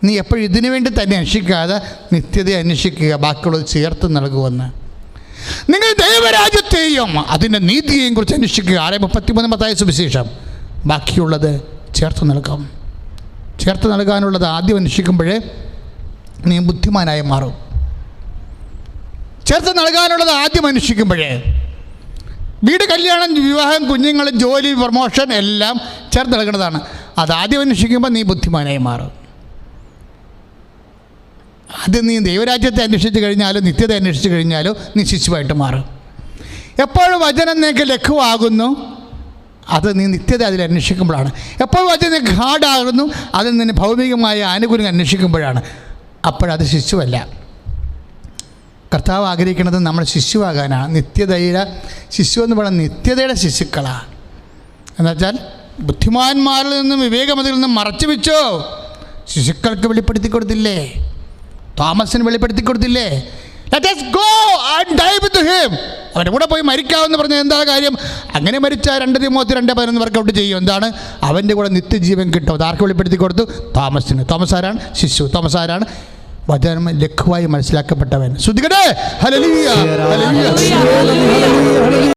നീ എപ്പോഴും ഇതിനു വേണ്ടി തന്നെ അന്വേഷിക്കാതെ നിത്യത അന്വേഷിക്കുക, ബാക്കിയുള്ളത് ചേർത്ത് നൽകുമെന്ന്. നിങ്ങൾ ദൈവരാജ്യത്തെയും അതിൻ്റെ നീതിയെയും കുറിച്ച് അന്വേഷിക്കുക. 6:33 മത്തായിയുടെ സുവിശേഷം. ബാക്കിയുള്ളത് ചേർത്ത് നൽകാം. ചേർത്ത് നൽകാനുള്ളത് ആദ്യം അന്വേഷിക്കുമ്പോഴേ നീ ബുദ്ധിമാനായി മാറും. ചേർത്ത് നൽകാനുള്ളത് ആദ്യം അന്വേഷിക്കുമ്പോഴേ വീട്, കല്യാണം, വിവാഹം, കുഞ്ഞുങ്ങൾ, ജോലി, പ്രൊമോഷൻ എല്ലാം ചേർത്ത് നൽകുന്നതാണ്. അതാദ്യം അന്വേഷിക്കുമ്പോൾ നീ ബുദ്ധിമാനായി മാറും. അത് നീ ദൈവരാജ്യത്തെ അന്വേഷിച്ച് കഴിഞ്ഞാലോ നിത്യത അന്വേഷിച്ച് കഴിഞ്ഞാലോ നീ ശിശുവായിട്ട് മാറും. എപ്പോഴും വചനം നിനക്ക് ലഘുവാകുന്നു, അത് നീ നിത്യത അതിൽ അന്വേഷിക്കുമ്പോഴാണ്. എപ്പോഴും വചനം നിനക്ക് ഹാർഡാകുന്നു, അതിൽ നിന്ന് ഭൗമികമായ ആനുകൂല്യം അന്വേഷിക്കുമ്പോഴാണ്. അപ്പോഴത് ശിശുവല്ല. കർത്താവ് ആഗ്രഹിക്കുന്നത് നമ്മൾ ശിശുവാകാനാണ്. നിത്യതയുടെ ശിശു എന്ന് പറയുന്നത് നിത്യതയുടെ ശിശുക്കളാണ്. എന്നുവെച്ചാൽ ബുദ്ധിമാന്മാരിൽ നിന്നും വിവേകമതിൽ നിന്നും മറച്ചു വെച്ചോ. ശിശുക്കൾക്ക് വെളിപ്പെടുത്തി കൊടുത്തില്ലേ? തോമസിന് വെളിപ്പെടുത്തി കൊടുത്തില്ലേ? Let us go and die with him. അവൻ്റെ കൂടെ പോയി മരിക്കാമെന്ന് പറഞ്ഞാൽ എന്താ കാര്യം? അങ്ങനെ മരിച്ചാൽ 2 തിമോത്തി 2:11 വർക്കൗട്ട് ചെയ്യും. എന്താണ്? അവൻ്റെ കൂടെ നിത്യജീവൻ കിട്ടും. അത് ആർക്ക് വെളിപ്പെടുത്തി കൊടുത്തു? തോമസിന്. തോമസ് ആരാണ്? ശിശു. തോമസ് ആരാണ്? വചനം ലഘുവായി മനസ്സിലാക്കപ്പെട്ടവൻ. ശ്രദ്ധിക്കട്ടെ. Hallelujah, hallelujah.